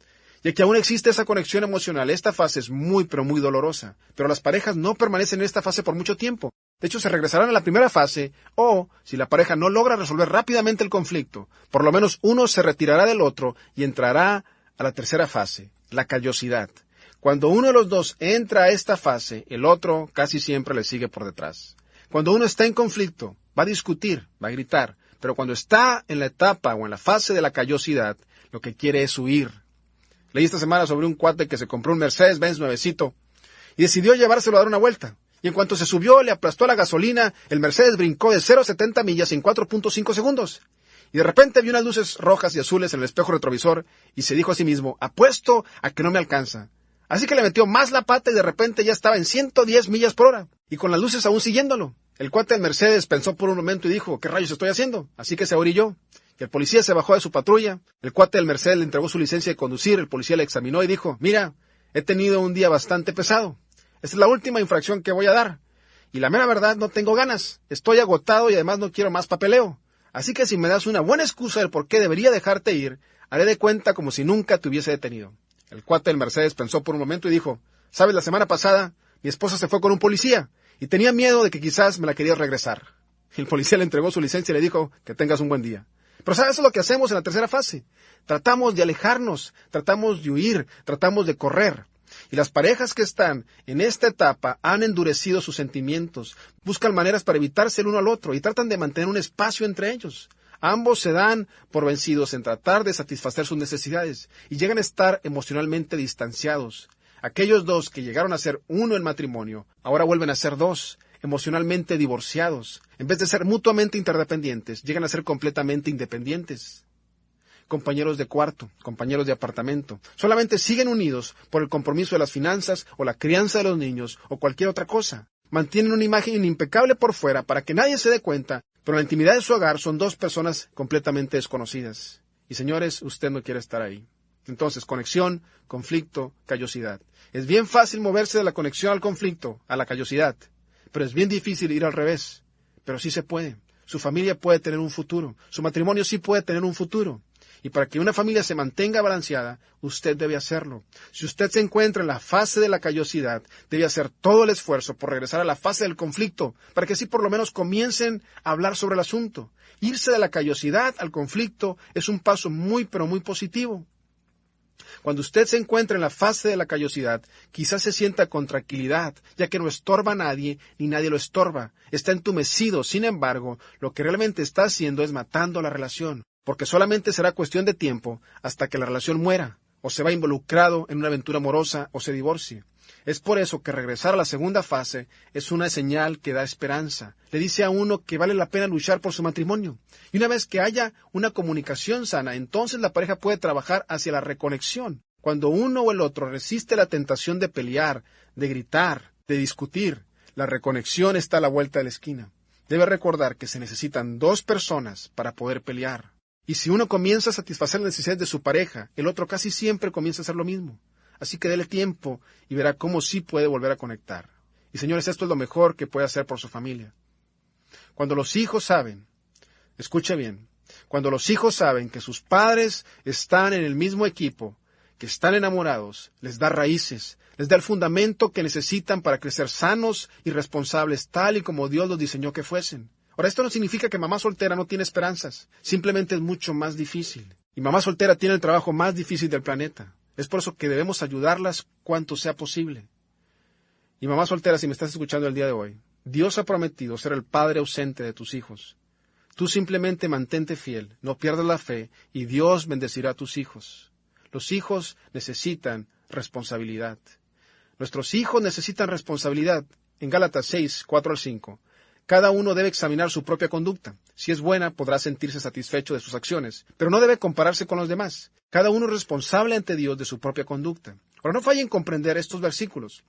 Ya que aún existe esa conexión emocional, esta fase es muy pero muy dolorosa, pero las parejas no permanecen en esta fase por mucho tiempo. De hecho, se regresarán a la primera fase, o, si la pareja no logra resolver rápidamente el conflicto, por lo menos uno se retirará del otro y entrará a la tercera fase, la callosidad. Cuando uno de los dos entra a esta fase, el otro casi siempre le sigue por detrás. Cuando uno está en conflicto, va a discutir, va a gritar, pero cuando está en la etapa o en la fase de la callosidad, lo que quiere es huir. Leí esta semana sobre un cuate que se compró un Mercedes-Benz nuevecito y decidió llevárselo a dar una vuelta. Y en cuanto se subió, le aplastó la gasolina, el Mercedes brincó de 0 a 70 millas en 4.5 segundos. Y de repente vio unas luces rojas y azules en el espejo retrovisor y se dijo a sí mismo, apuesto a que no me alcanza. Así que le metió más la pata y de repente ya estaba en 110 millas por hora y con las luces aún siguiéndolo. El cuate del Mercedes pensó por un momento y dijo, ¿qué rayos estoy haciendo? Así que se orilló. El policía se bajó de su patrulla, el cuate del Mercedes le entregó su licencia de conducir, el policía le examinó y dijo, mira, he tenido un día bastante pesado. Esta es la última infracción que voy a dar. Y la mera verdad, no tengo ganas. Estoy agotado y además no quiero más papeleo. Así que si me das una buena excusa del por qué debería dejarte ir, haré de cuenta como si nunca te hubiese detenido. El cuate del Mercedes pensó por un momento y dijo, ¿sabes? La semana pasada mi esposa se fue con un policía y tenía miedo de que quizás me la quería regresar. El policía le entregó su licencia y le dijo, que tengas un buen día. Pero ¿sabes? Eso es lo que hacemos en la tercera fase. Tratamos de alejarnos, tratamos de huir, tratamos de correr. Y las parejas que están en esta etapa han endurecido sus sentimientos, buscan maneras para evitarse el uno al otro y tratan de mantener un espacio entre ellos. Ambos se dan por vencidos en tratar de satisfacer sus necesidades y llegan a estar emocionalmente distanciados. Aquellos dos que llegaron a ser uno en matrimonio, ahora vuelven a ser dos, emocionalmente divorciados. En vez de ser mutuamente interdependientes, llegan a ser completamente independientes. Compañeros de cuarto, compañeros de apartamento. Solamente siguen unidos por el compromiso de las finanzas o la crianza de los niños o cualquier otra cosa. Mantienen una imagen impecable por fuera para que nadie se dé cuenta, pero en la intimidad de su hogar son dos personas completamente desconocidas. Y señores, usted no quiere estar ahí. Entonces, conexión, conflicto, callosidad. Es bien fácil moverse de la conexión al conflicto, a la callosidad, pero es bien difícil ir al revés. Pero sí se puede. Su familia puede tener un futuro. Su matrimonio sí puede tener un futuro. Y para que una familia se mantenga balanceada, usted debe hacerlo. Si usted se encuentra en la fase de la callosidad, debe hacer todo el esfuerzo por regresar a la fase del conflicto, para que así por lo menos comiencen a hablar sobre el asunto. Irse de la callosidad al conflicto es un paso muy pero muy positivo. Cuando usted se encuentra en la fase de la callosidad, quizás se sienta con tranquilidad, ya que no estorba a nadie ni nadie lo estorba. Está entumecido, sin embargo, lo que realmente está haciendo es matando la relación, porque solamente será cuestión de tiempo hasta que la relación muera, o se va involucrado en una aventura amorosa o se divorcie. Es por eso que regresar a la segunda fase es una señal que da esperanza. Le dice a uno que vale la pena luchar por su matrimonio. Y una vez que haya una comunicación sana, entonces la pareja puede trabajar hacia la reconexión. Cuando uno o el otro resiste la tentación de pelear, de gritar, de discutir, la reconexión está a la vuelta de la esquina. Debe recordar que se necesitan dos personas para poder pelear. Y si uno comienza a satisfacer las necesidades de su pareja, el otro casi siempre comienza a hacer lo mismo. Así que dele tiempo y verá cómo sí puede volver a conectar. Y señores, esto es lo mejor que puede hacer por su familia. Cuando los hijos saben, escuche bien, cuando los hijos saben que sus padres están en el mismo equipo, que están enamorados, les da raíces, les da el fundamento que necesitan para crecer sanos y responsables, tal y como Dios los diseñó que fuesen. Ahora, esto no significa que mamá soltera no tiene esperanzas, simplemente es mucho más difícil. Y mamá soltera tiene el trabajo más difícil del planeta. Es por eso que debemos ayudarlas cuanto sea posible. Y mamá soltera, si me estás escuchando el día de hoy, Dios ha prometido ser el padre ausente de tus hijos. Tú simplemente mantente fiel, no pierdas la fe, y Dios bendecirá a tus hijos. Los hijos necesitan responsabilidad. Nuestros hijos necesitan responsabilidad. En Gálatas 6, 4 al 5. Cada uno debe examinar su propia conducta. Si es buena, podrá sentirse satisfecho de sus acciones, pero no debe compararse con los demás. Cada uno es responsable ante Dios de su propia conducta. Ahora, no falle en comprender estos versículos.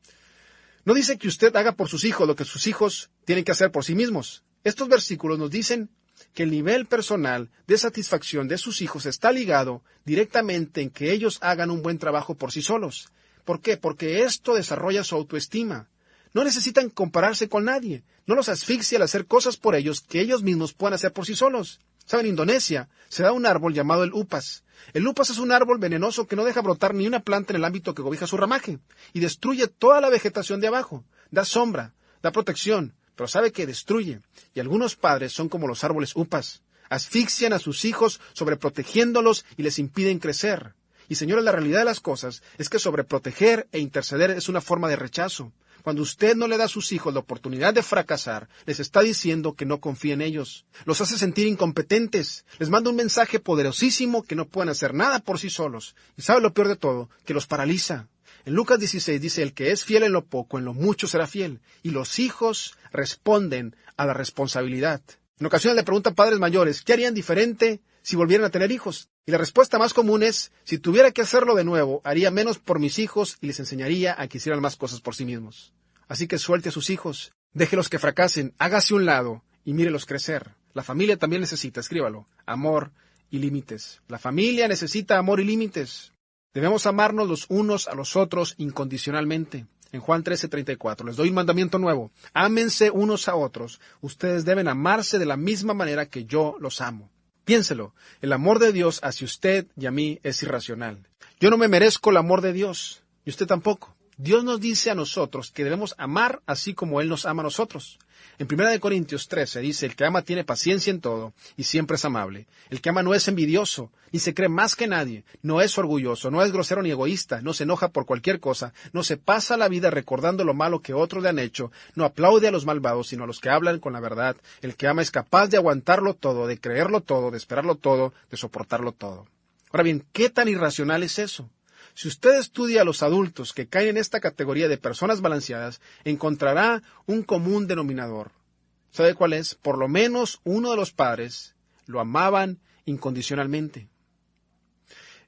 No dice que usted haga por sus hijos lo que sus hijos tienen que hacer por sí mismos. Estos versículos nos dicen que el nivel personal de satisfacción de sus hijos está ligado directamente en que ellos hagan un buen trabajo por sí solos. ¿Por qué? Porque esto desarrolla su autoestima. No necesitan compararse con nadie. No los asfixia al hacer cosas por ellos que ellos mismos puedan hacer por sí solos. ¿Saben? En Indonesia se da un árbol llamado el upas. El upas es un árbol venenoso que no deja brotar ni una planta en el ámbito que cobija su ramaje y destruye toda la vegetación de abajo. Da sombra, da protección, pero sabe que destruye. Y algunos padres son como los árboles upas. Asfixian a sus hijos sobreprotegiéndolos y les impiden crecer. Y señores, la realidad de las cosas es que sobreproteger e interceder es una forma de rechazo. Cuando usted no le da a sus hijos la oportunidad de fracasar, les está diciendo que no confía en ellos. Los hace sentir incompetentes. Les manda un mensaje poderosísimo que no pueden hacer nada por sí solos. Y sabe lo peor de todo, que los paraliza. En Lucas 16 dice, el que es fiel en lo poco, en lo mucho será fiel. Y los hijos responden a la responsabilidad. En ocasiones le preguntan padres mayores, ¿qué harían diferente si volvieran a tener hijos? Y la respuesta más común es, si tuviera que hacerlo de nuevo, haría menos por mis hijos y les enseñaría a que hicieran más cosas por sí mismos. Así que suelte a sus hijos, déjelos que fracasen, hágase un lado y mírelos crecer. La familia también necesita, escríbalo, amor y límites. La familia necesita amor y límites. Debemos amarnos los unos a los otros incondicionalmente. En Juan 13:34, les doy un mandamiento nuevo. Ámense unos a otros. Ustedes deben amarse de la misma manera que yo los amo. Piénselo, el amor de Dios hacia usted y a mí es irracional. Yo no me merezco el amor de Dios, y usted tampoco. Dios nos dice a nosotros que debemos amar así como Él nos ama a nosotros. En 1 Corintios 13 dice, el que ama tiene paciencia en todo y siempre es amable. El que ama no es envidioso, ni se cree más que nadie, no es orgulloso, no es grosero ni egoísta, no se enoja por cualquier cosa, no se pasa la vida recordando lo malo que otros le han hecho, no aplaude a los malvados, sino a los que hablan con la verdad. El que ama es capaz de aguantarlo todo, de creerlo todo, de esperarlo todo, de soportarlo todo. Ahora bien, ¿qué tan irracional es eso? Si usted estudia a los adultos que caen en esta categoría de personas balanceadas, encontrará un común denominador. ¿Sabe cuál es? Por lo menos uno de los padres lo amaban incondicionalmente.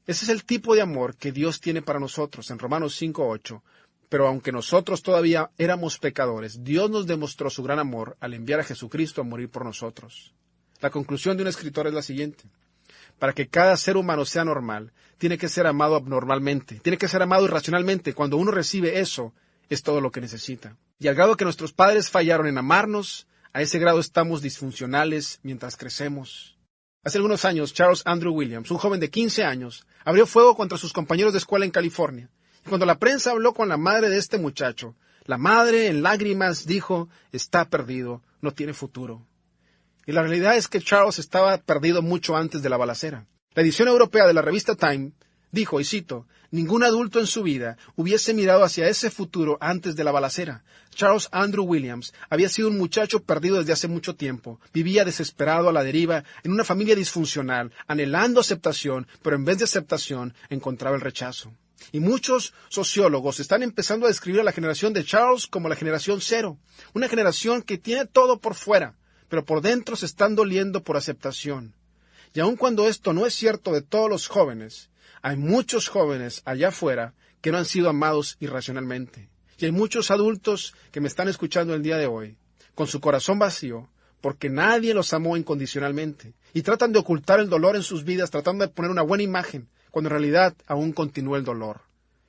Ese es el tipo de amor que Dios tiene para nosotros en Romanos 5:8. Pero aunque nosotros todavía éramos pecadores, Dios nos demostró su gran amor al enviar a Jesucristo a morir por nosotros. La conclusión de un escritor es la siguiente. Para que cada ser humano sea normal, tiene que ser amado abnormalmente, tiene que ser amado irracionalmente. Cuando uno recibe eso, es todo lo que necesita. Y al grado que nuestros padres fallaron en amarnos, a ese grado estamos disfuncionales mientras crecemos. Hace algunos años, Charles Andrew Williams, un joven de 15 años, abrió fuego contra sus compañeros de escuela en California. Y cuando la prensa habló con la madre de este muchacho, la madre, en lágrimas, dijo, está perdido, no tiene futuro. Y la realidad es que Charles estaba perdido mucho antes de la balacera. La edición europea de la revista Time Dijo, y cito, ningún adulto en su vida hubiese mirado hacia ese futuro antes de la balacera. Charles Andrew Williams había sido un muchacho perdido desde hace mucho tiempo. Vivía desesperado a la deriva en una familia disfuncional, anhelando aceptación, pero en vez de aceptación encontraba el rechazo. Y muchos sociólogos están empezando a describir a la generación de Charles como la generación cero, una generación que tiene todo por fuera, pero por dentro se están doliendo por aceptación. Y aun cuando esto no es cierto de todos los jóvenes, hay muchos jóvenes allá afuera que no han sido amados irracionalmente. Y hay muchos adultos que me están escuchando el día de hoy, con su corazón vacío, porque nadie los amó incondicionalmente. Y tratan de ocultar el dolor en sus vidas, tratando de poner una buena imagen, cuando en realidad aún continúa el dolor.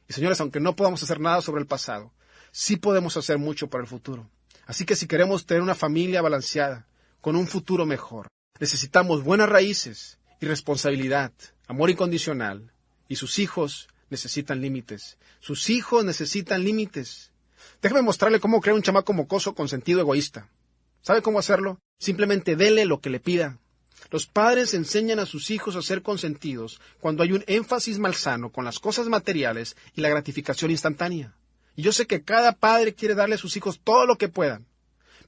Y señores, aunque no podamos hacer nada sobre el pasado, sí podemos hacer mucho para el futuro. Así que si queremos tener una familia balanceada, con un futuro mejor, necesitamos buenas raíces y responsabilidad, amor incondicional. Y sus hijos necesitan límites. Sus hijos necesitan límites. Déjame mostrarle cómo crear un chamaco mocoso con sentido egoísta. ¿Sabe cómo hacerlo? Simplemente dele lo que le pida. Los padres enseñan a sus hijos a ser consentidos cuando hay un énfasis malsano con las cosas materiales y la gratificación instantánea. Y yo sé que cada padre quiere darle a sus hijos todo lo que puedan,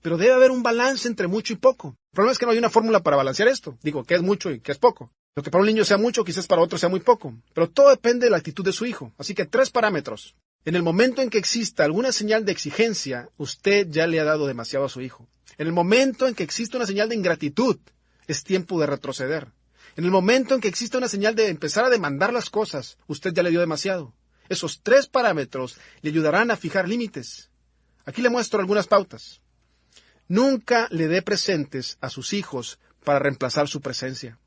pero debe haber un balance entre mucho y poco. El problema es que no hay una fórmula para balancear esto. Digo, qué es mucho y qué es poco. Lo que para un niño sea mucho, quizás para otro sea muy poco. Pero todo depende de la actitud de su hijo. Así que 3 parámetros. En el momento en que exista alguna señal de exigencia, usted ya le ha dado demasiado a su hijo. En el momento en que exista una señal de ingratitud, es tiempo de retroceder. En el momento en que exista una señal de empezar a demandar las cosas, usted ya le dio demasiado. Esos 3 parámetros le ayudarán a fijar límites. Aquí le muestro algunas pautas. Nunca le dé presentes a sus hijos para reemplazar su presencia.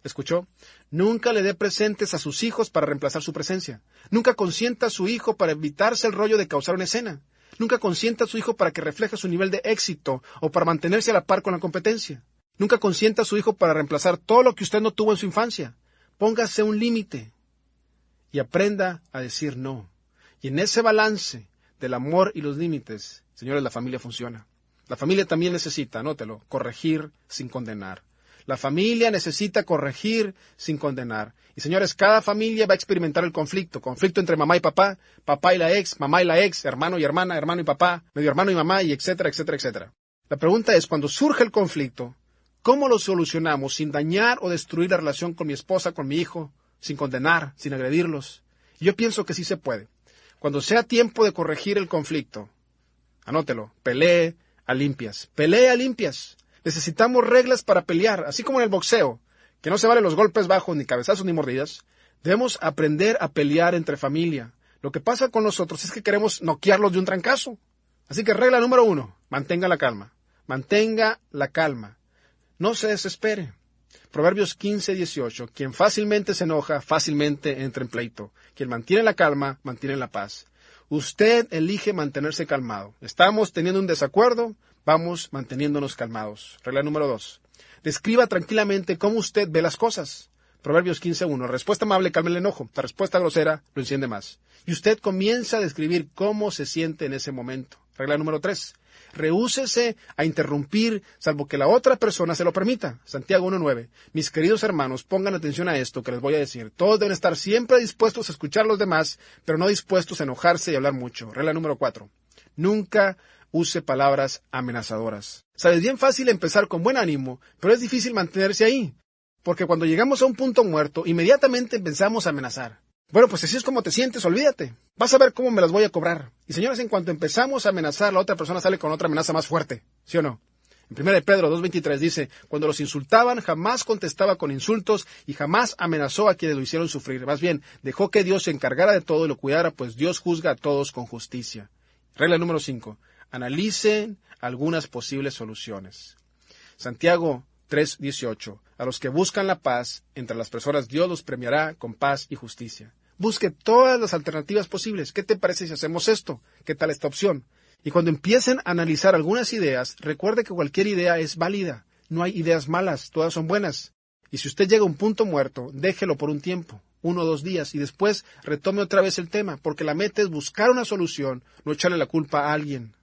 ¿Escuchó? Nunca le dé presentes a sus hijos para reemplazar su presencia. Nunca consienta a su hijo para evitarse el rollo de causar una escena. Nunca consienta a su hijo para que refleje su nivel de éxito o para mantenerse a la par con la competencia. Nunca consienta a su hijo para reemplazar todo lo que usted no tuvo en su infancia. Póngase un límite y aprenda a decir no. Y en ese balance del amor y los límites, señores, la familia funciona. La familia también necesita, anótelo, corregir sin condenar. La familia necesita corregir sin condenar. Y señores, cada familia va a experimentar el conflicto. Conflicto entre mamá y papá y la ex, mamá y la ex, hermano y hermana, hermano y papá, medio hermano y mamá, y etcétera, etcétera, etcétera. La pregunta es, cuando surge el conflicto, ¿cómo lo solucionamos sin dañar o destruir la relación con mi esposa, con mi hijo, sin condenar, sin agredirlos? Y yo pienso que sí se puede. Cuando sea tiempo de corregir el conflicto, anótelo, pelee a limpias. Pelee a limpias. Necesitamos reglas para pelear, así como en el boxeo, que no se valen los golpes bajos, ni cabezazos, ni mordidas. Debemos aprender a pelear entre familia. Lo que pasa con nosotros es que queremos noquearlos de un trancazo. Así que regla número 1, mantenga la calma. Mantenga la calma. No se desespere. Proverbios 15:18. Quien fácilmente se enoja, fácilmente entra en pleito. Quien mantiene la calma, mantiene la paz. Usted elige mantenerse calmado. Estamos teniendo un desacuerdo, vamos manteniéndonos calmados. Regla número 2. Describa tranquilamente cómo usted ve las cosas. Proverbios 15:1. Respuesta amable calma el enojo. La respuesta grosera lo enciende más. Y usted comienza a describir cómo se siente en ese momento. Regla número 3. Rehúsese a interrumpir, salvo que la otra persona se lo permita. Santiago 1:9. Mis queridos hermanos, pongan atención a esto que les voy a decir. Todos deben estar siempre dispuestos a escuchar a los demás, pero no dispuestos a enojarse y hablar mucho. Regla número 4. Nunca use palabras amenazadoras. Sabes, bien fácil empezar con buen ánimo, pero es difícil mantenerse ahí. Porque cuando llegamos a un punto muerto, inmediatamente empezamos a amenazar. Bueno, pues así es como te sientes, olvídate. Vas a ver cómo me las voy a cobrar. Y señores, en cuanto empezamos a amenazar, la otra persona sale con otra amenaza más fuerte. ¿Sí o no? En 1 Pedro 2:23 dice, cuando los insultaban, jamás contestaba con insultos y jamás amenazó a quienes lo hicieron sufrir. Más bien, dejó que Dios se encargara de todo y lo cuidara, pues Dios juzga a todos con justicia. Regla número 5. Analicen algunas posibles soluciones. Santiago 3:18. A los que buscan la paz entre las personas, Dios los premiará con paz y justicia. Busque todas las alternativas posibles. ¿Qué te parece si hacemos esto? ¿Qué tal esta opción? Y cuando empiecen a analizar algunas ideas, recuerde que cualquier idea es válida. No hay ideas malas, todas son buenas. Y si usted llega a un punto muerto, déjelo por un tiempo, 1 o 2 días, y después retome otra vez el tema, porque la meta es buscar una solución, no echarle la culpa a alguien.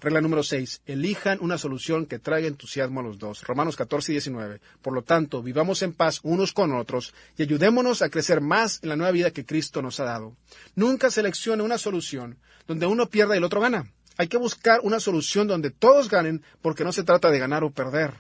Regla número 6. Elijan una solución que traiga entusiasmo a los dos. Romanos 14:19. Por lo tanto, vivamos en paz unos con otros y ayudémonos a crecer más en la nueva vida que Cristo nos ha dado. Nunca seleccione una solución donde uno pierda y el otro gana. Hay que buscar una solución donde todos ganen, porque no se trata de ganar o perder.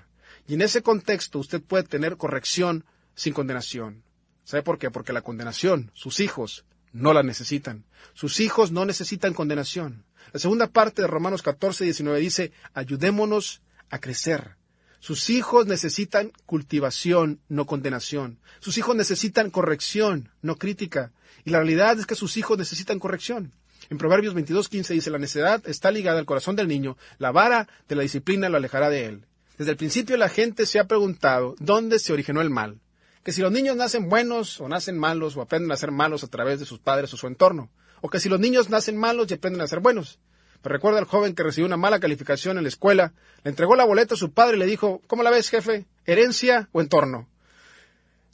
Y en ese contexto usted puede tener corrección sin condenación. ¿Sabe por qué? Porque la condenación, sus hijos, no la necesitan. Sus hijos no necesitan condenación. La segunda parte de Romanos 14:19 dice, ayudémonos a crecer. Sus hijos necesitan cultivación, no condenación. Sus hijos necesitan corrección, no crítica. Y la realidad es que sus hijos necesitan corrección. En Proverbios 22:15 dice, la necedad está ligada al corazón del niño, la vara de la disciplina lo alejará de él. Desde el principio la gente se ha preguntado dónde se originó el mal. Que si los niños nacen buenos o nacen malos o aprenden a ser malos a través de sus padres o su entorno. O que si los niños nacen malos y aprenden a ser buenos. Pero recuerda al joven que recibió una mala calificación en la escuela, le entregó la boleta a su padre y le dijo, ¿cómo la ves, jefe? ¿Herencia o entorno?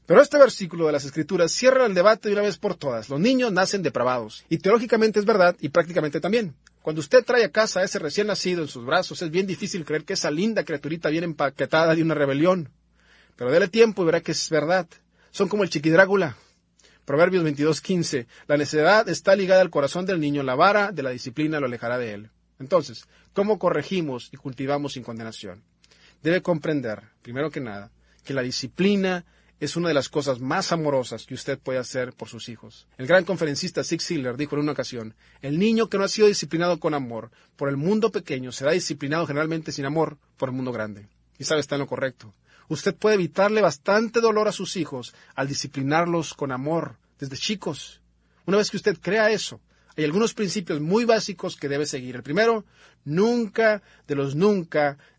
Pero este versículo de las Escrituras cierra el debate de una vez por todas. Los niños nacen depravados. Y teológicamente es verdad y prácticamente también. Cuando usted trae a casa a ese recién nacido en sus brazos, es bien difícil creer que esa linda criaturita viene empaquetada de una rebelión. Pero dele tiempo y verá que es verdad. Son como el Chiquidrácula. Proverbios 22:15. La necedad está ligada al corazón del niño, la vara de la disciplina lo alejará de él. Entonces, ¿cómo corregimos y cultivamos sin condenación? Debe comprender, primero que nada, que la disciplina es una de las cosas más amorosas que usted puede hacer por sus hijos. El gran conferencista Zig Ziglar dijo en una ocasión, el niño que no ha sido disciplinado con amor por el mundo pequeño será disciplinado generalmente sin amor por el mundo grande. Y sabe, está en lo correcto. Usted puede evitarle bastante dolor a sus hijos al disciplinarlos con amor desde chicos. Una vez que usted crea eso, hay algunos principios muy básicos que debe seguir. El primero, nunca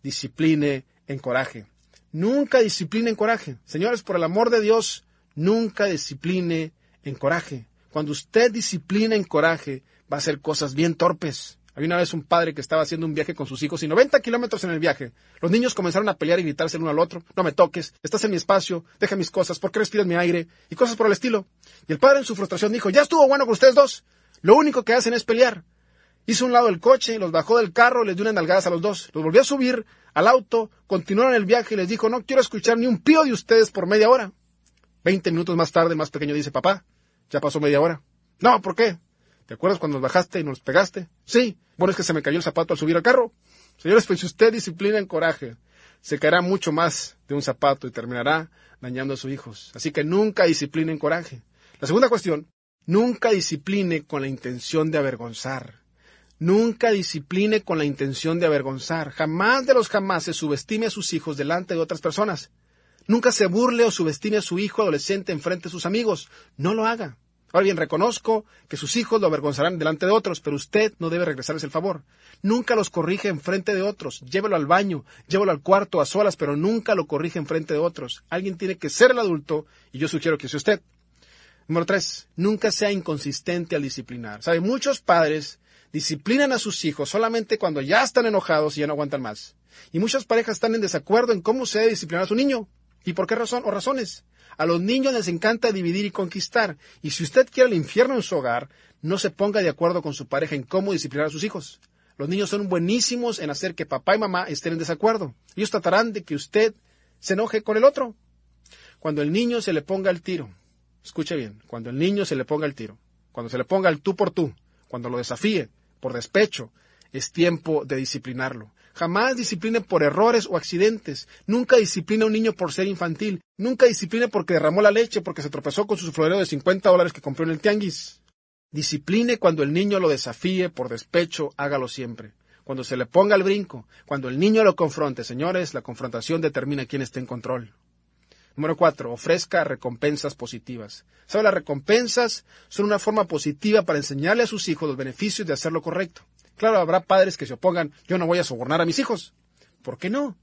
discipline en coraje. Nunca discipline en coraje. Señores, por el amor de Dios, nunca discipline en coraje. Cuando usted disciplina en coraje, va a hacer cosas bien torpes. Había una vez un padre que estaba haciendo un viaje con sus hijos y 90 kilómetros en el viaje. Los niños comenzaron a pelear y gritarse el uno al otro. No me toques, estás en mi espacio, deja mis cosas, ¿por qué respiras mi aire? Y cosas por el estilo. Y el padre en su frustración dijo, ya estuvo bueno con ustedes dos. Lo único que hacen es pelear. Hizo un lado el coche, los bajó del carro, les dio unas nalgadas a los dos. Los volvió a subir al auto, continuaron el viaje y les dijo, no quiero escuchar ni un pío de ustedes por media hora. 20 minutos más tarde, el más pequeño dice, papá, ya pasó media hora. No, ¿por qué? ¿Te acuerdas cuando nos bajaste y nos pegaste? Sí. Bueno, es que se me cayó el zapato al subir al carro. Señores, pues si usted disciplina en coraje, se caerá mucho más de un zapato y terminará dañando a sus hijos. Así que nunca discipline en coraje. La segunda cuestión, nunca discipline con la intención de avergonzar. Nunca discipline con la intención de avergonzar. Jamás de los jamases subestime a sus hijos delante de otras personas. Nunca se burle o subestime a su hijo adolescente enfrente de sus amigos. No lo haga. Ahora bien, reconozco que sus hijos lo avergonzarán delante de otros, pero usted no debe regresarles el favor. Nunca los corrige enfrente de otros. Llévelo al baño, llévelo al cuarto a solas, pero nunca lo corrige enfrente de otros. Alguien tiene que ser el adulto, y yo sugiero que sea usted. Número 3. Nunca sea inconsistente al disciplinar. ¿Sabe? Muchos padres disciplinan a sus hijos solamente cuando ya están enojados y ya no aguantan más. Y muchas parejas están en desacuerdo en cómo se debe disciplinar a su niño. ¿Y por qué razón o razones? A los niños les encanta dividir y conquistar. Y si usted quiere el infierno en su hogar, no se ponga de acuerdo con su pareja en cómo disciplinar a sus hijos. Los niños son buenísimos en hacer que papá y mamá estén en desacuerdo. Ellos tratarán de que usted se enoje con el otro. Cuando el niño se le ponga el tiro, escuche bien, cuando el niño se le ponga el tiro, cuando se le ponga el tú por tú, cuando lo desafíe por despecho, es tiempo de disciplinarlo. Jamás discipline por errores o accidentes. Nunca discipline a un niño por ser infantil. Nunca discipline porque derramó la leche, porque se tropezó con su florero de $50 que compró en el tianguis. Discipline cuando el niño lo desafíe por despecho, hágalo siempre. Cuando se le ponga el brinco, cuando el niño lo confronte. Señores, la confrontación determina quién está en control. Número 4. Ofrezca recompensas positivas. ¿Sabe? Las recompensas son una forma positiva para enseñarle a sus hijos los beneficios de hacer lo correcto. Claro, habrá padres que se opongan, yo no voy a sobornar a mis hijos. ¿Por qué no?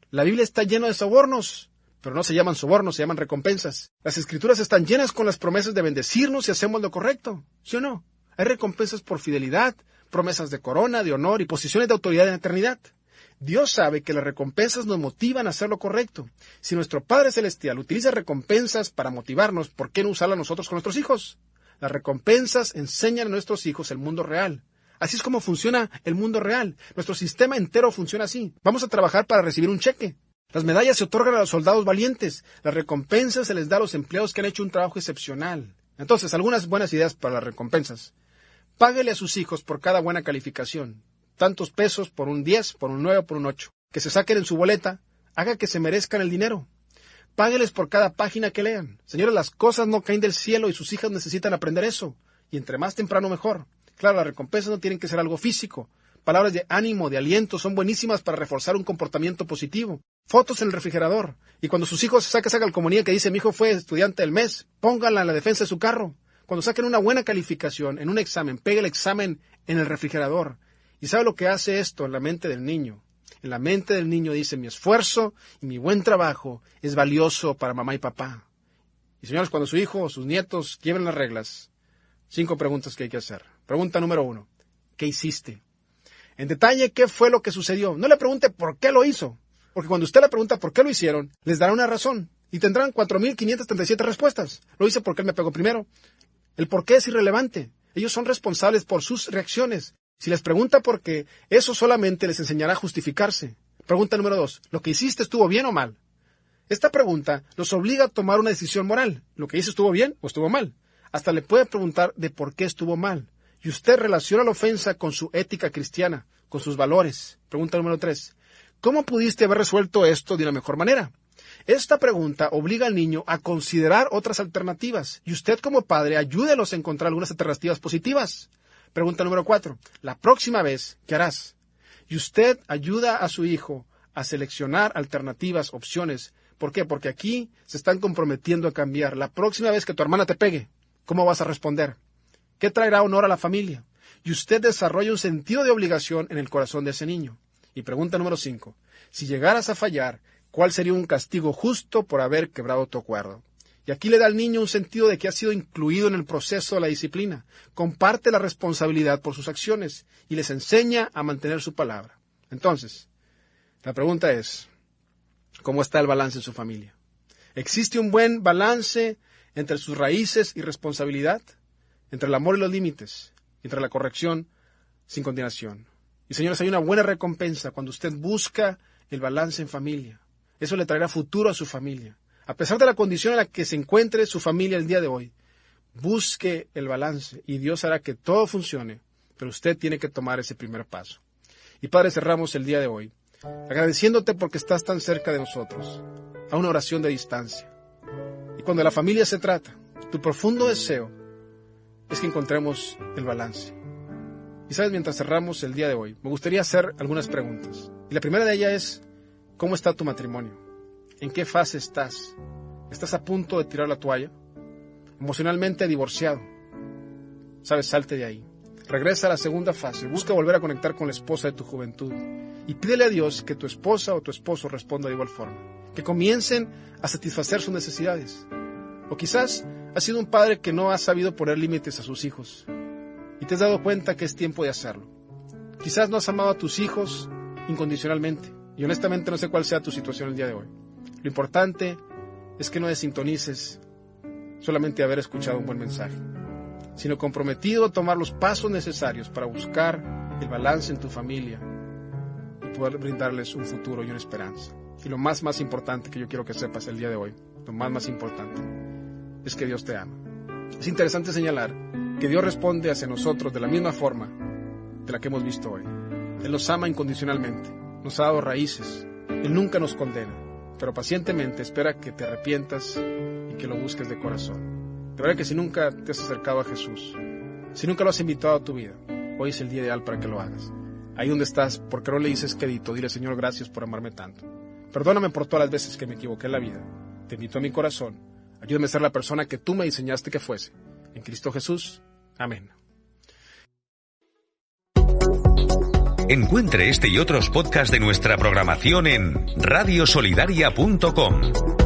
La Biblia está llena de sobornos, pero no se llaman sobornos, se llaman recompensas. Las Escrituras están llenas con las promesas de bendecirnos si hacemos lo correcto, ¿sí o no? Hay recompensas por fidelidad, promesas de corona, de honor y posiciones de autoridad en la eternidad. Dios sabe que las recompensas nos motivan a hacer lo correcto. Si nuestro Padre Celestial utiliza recompensas para motivarnos, ¿por qué no usarlas nosotros con nuestros hijos? Las recompensas enseñan a nuestros hijos el mundo real. Así es como funciona el mundo real. Nuestro sistema entero funciona así. Vamos a trabajar para recibir un cheque. Las medallas se otorgan a los soldados valientes. Las recompensas se les da a los empleados que han hecho un trabajo excepcional. Entonces, algunas buenas ideas para las recompensas. Páguele a sus hijos por cada buena calificación. Tantos pesos por un 10, por un 9, por un 8. Que se saquen en su boleta. Haga que se merezcan el dinero. Págueles por cada página que lean. Señores, las cosas no caen del cielo y sus hijas necesitan aprender eso. Y entre más temprano mejor. Claro, las recompensas no tienen que ser algo físico. Palabras de ánimo, de aliento, son buenísimas para reforzar un comportamiento positivo. Fotos en el refrigerador. Y cuando sus hijos saquen esa calcomanía que dice, mi hijo fue estudiante del mes, pónganla en la defensa de su carro. Cuando saquen una buena calificación en un examen, pegue el examen en el refrigerador. ¿Y sabe lo que hace esto en la mente del niño? En la mente del niño dice, mi esfuerzo y mi buen trabajo es valioso para mamá y papá. Y señores, cuando su hijo o sus nietos quiebren las reglas, 5 preguntas que hay que hacer. Pregunta número 1. ¿Qué hiciste? En detalle, ¿qué fue lo que sucedió? No le pregunte por qué lo hizo. Porque cuando usted le pregunta por qué lo hicieron, les dará una razón. Y tendrán 4,537 respuestas. Lo hice porque él me pegó primero. El por qué es irrelevante. Ellos son responsables por sus reacciones. Si les pregunta por qué, eso solamente les enseñará a justificarse. Pregunta número 2. ¿Lo que hiciste estuvo bien o mal? Esta pregunta los obliga a tomar una decisión moral. ¿Lo que hice estuvo bien o estuvo mal? Hasta le puede preguntar de por qué estuvo mal. Y usted relaciona la ofensa con su ética cristiana, con sus valores. Pregunta número 3. ¿Cómo pudiste haber resuelto esto de una mejor manera? Esta pregunta obliga al niño a considerar otras alternativas. Y usted como padre, ayúdelos a encontrar algunas alternativas positivas. Pregunta número 4. La próxima vez, ¿qué harás? Y usted ayuda a su hijo a seleccionar alternativas, opciones. ¿Por qué? Porque aquí se están comprometiendo a cambiar. La próxima vez que tu hermana te pegue, ¿cómo vas a responder? ¿Qué traerá honor a la familia? Y usted desarrolla un sentido de obligación en el corazón de ese niño. Y pregunta número 5. Si llegaras a fallar, ¿cuál sería un castigo justo por haber quebrado tu acuerdo? Y aquí le da al niño un sentido de que ha sido incluido en el proceso de la disciplina. Comparte la responsabilidad por sus acciones y les enseña a mantener su palabra. Entonces, la pregunta es, ¿cómo está el balance en su familia? ¿Existe un buen balance entre sus raíces y responsabilidad? Entre el amor y los límites, entre la corrección sin condenación. Y señores, hay una buena recompensa cuando usted busca el balance en familia. Eso le traerá futuro a su familia. A pesar de la condición en la que se encuentre su familia el día de hoy, busque el balance y Dios hará que todo funcione, pero usted tiene que tomar ese primer paso. Y Padre, cerramos el día de hoy agradeciéndote porque estás tan cerca de nosotros, a una oración de distancia. Y cuando de la familia se trata, tu profundo deseo es que encontremos el balance. Y sabes, mientras cerramos el día de hoy, me gustaría hacer algunas preguntas. Y la primera de ellas es, ¿cómo está tu matrimonio? ¿En qué fase estás? ¿Estás a punto de tirar la toalla? Emocionalmente divorciado. Sabes, salte de ahí. Regresa a la segunda fase. Busca volver a conectar con la esposa de tu juventud. Y pídele a Dios que tu esposa o tu esposo responda de igual forma. Que comiencen a satisfacer sus necesidades. O quizás has sido un padre que no ha sabido poner límites a sus hijos. Y te has dado cuenta que es tiempo de hacerlo. Quizás no has amado a tus hijos incondicionalmente. Y honestamente no sé cuál sea tu situación el día de hoy. Lo importante es que no desintonices solamente haber escuchado un buen mensaje, sino comprometido a tomar los pasos necesarios para buscar el balance en tu familia y poder brindarles un futuro y una esperanza. Y lo más importante que yo quiero que sepas el día de hoy, lo más importante, es que Dios te ama. Es interesante señalar que Dios responde hacia nosotros de la misma forma de la que hemos visto hoy. Él nos ama incondicionalmente, nos ha dado raíces, Él nunca nos condena, pero pacientemente espera que te arrepientas y que lo busques de corazón. De verdad que si nunca te has acercado a Jesús, si nunca lo has invitado a tu vida, hoy es el día ideal para que lo hagas. Ahí donde estás, ¿por qué no le dices quedito? Dile, Señor, gracias por amarme tanto. Perdóname por todas las veces que me equivoqué en la vida. Te invito a mi corazón. Ayúdame a ser la persona que tú me diseñaste que fuese. En Cristo Jesús. Amén. Encuentre este y otros podcasts de nuestra programación en radiosolidaria.com.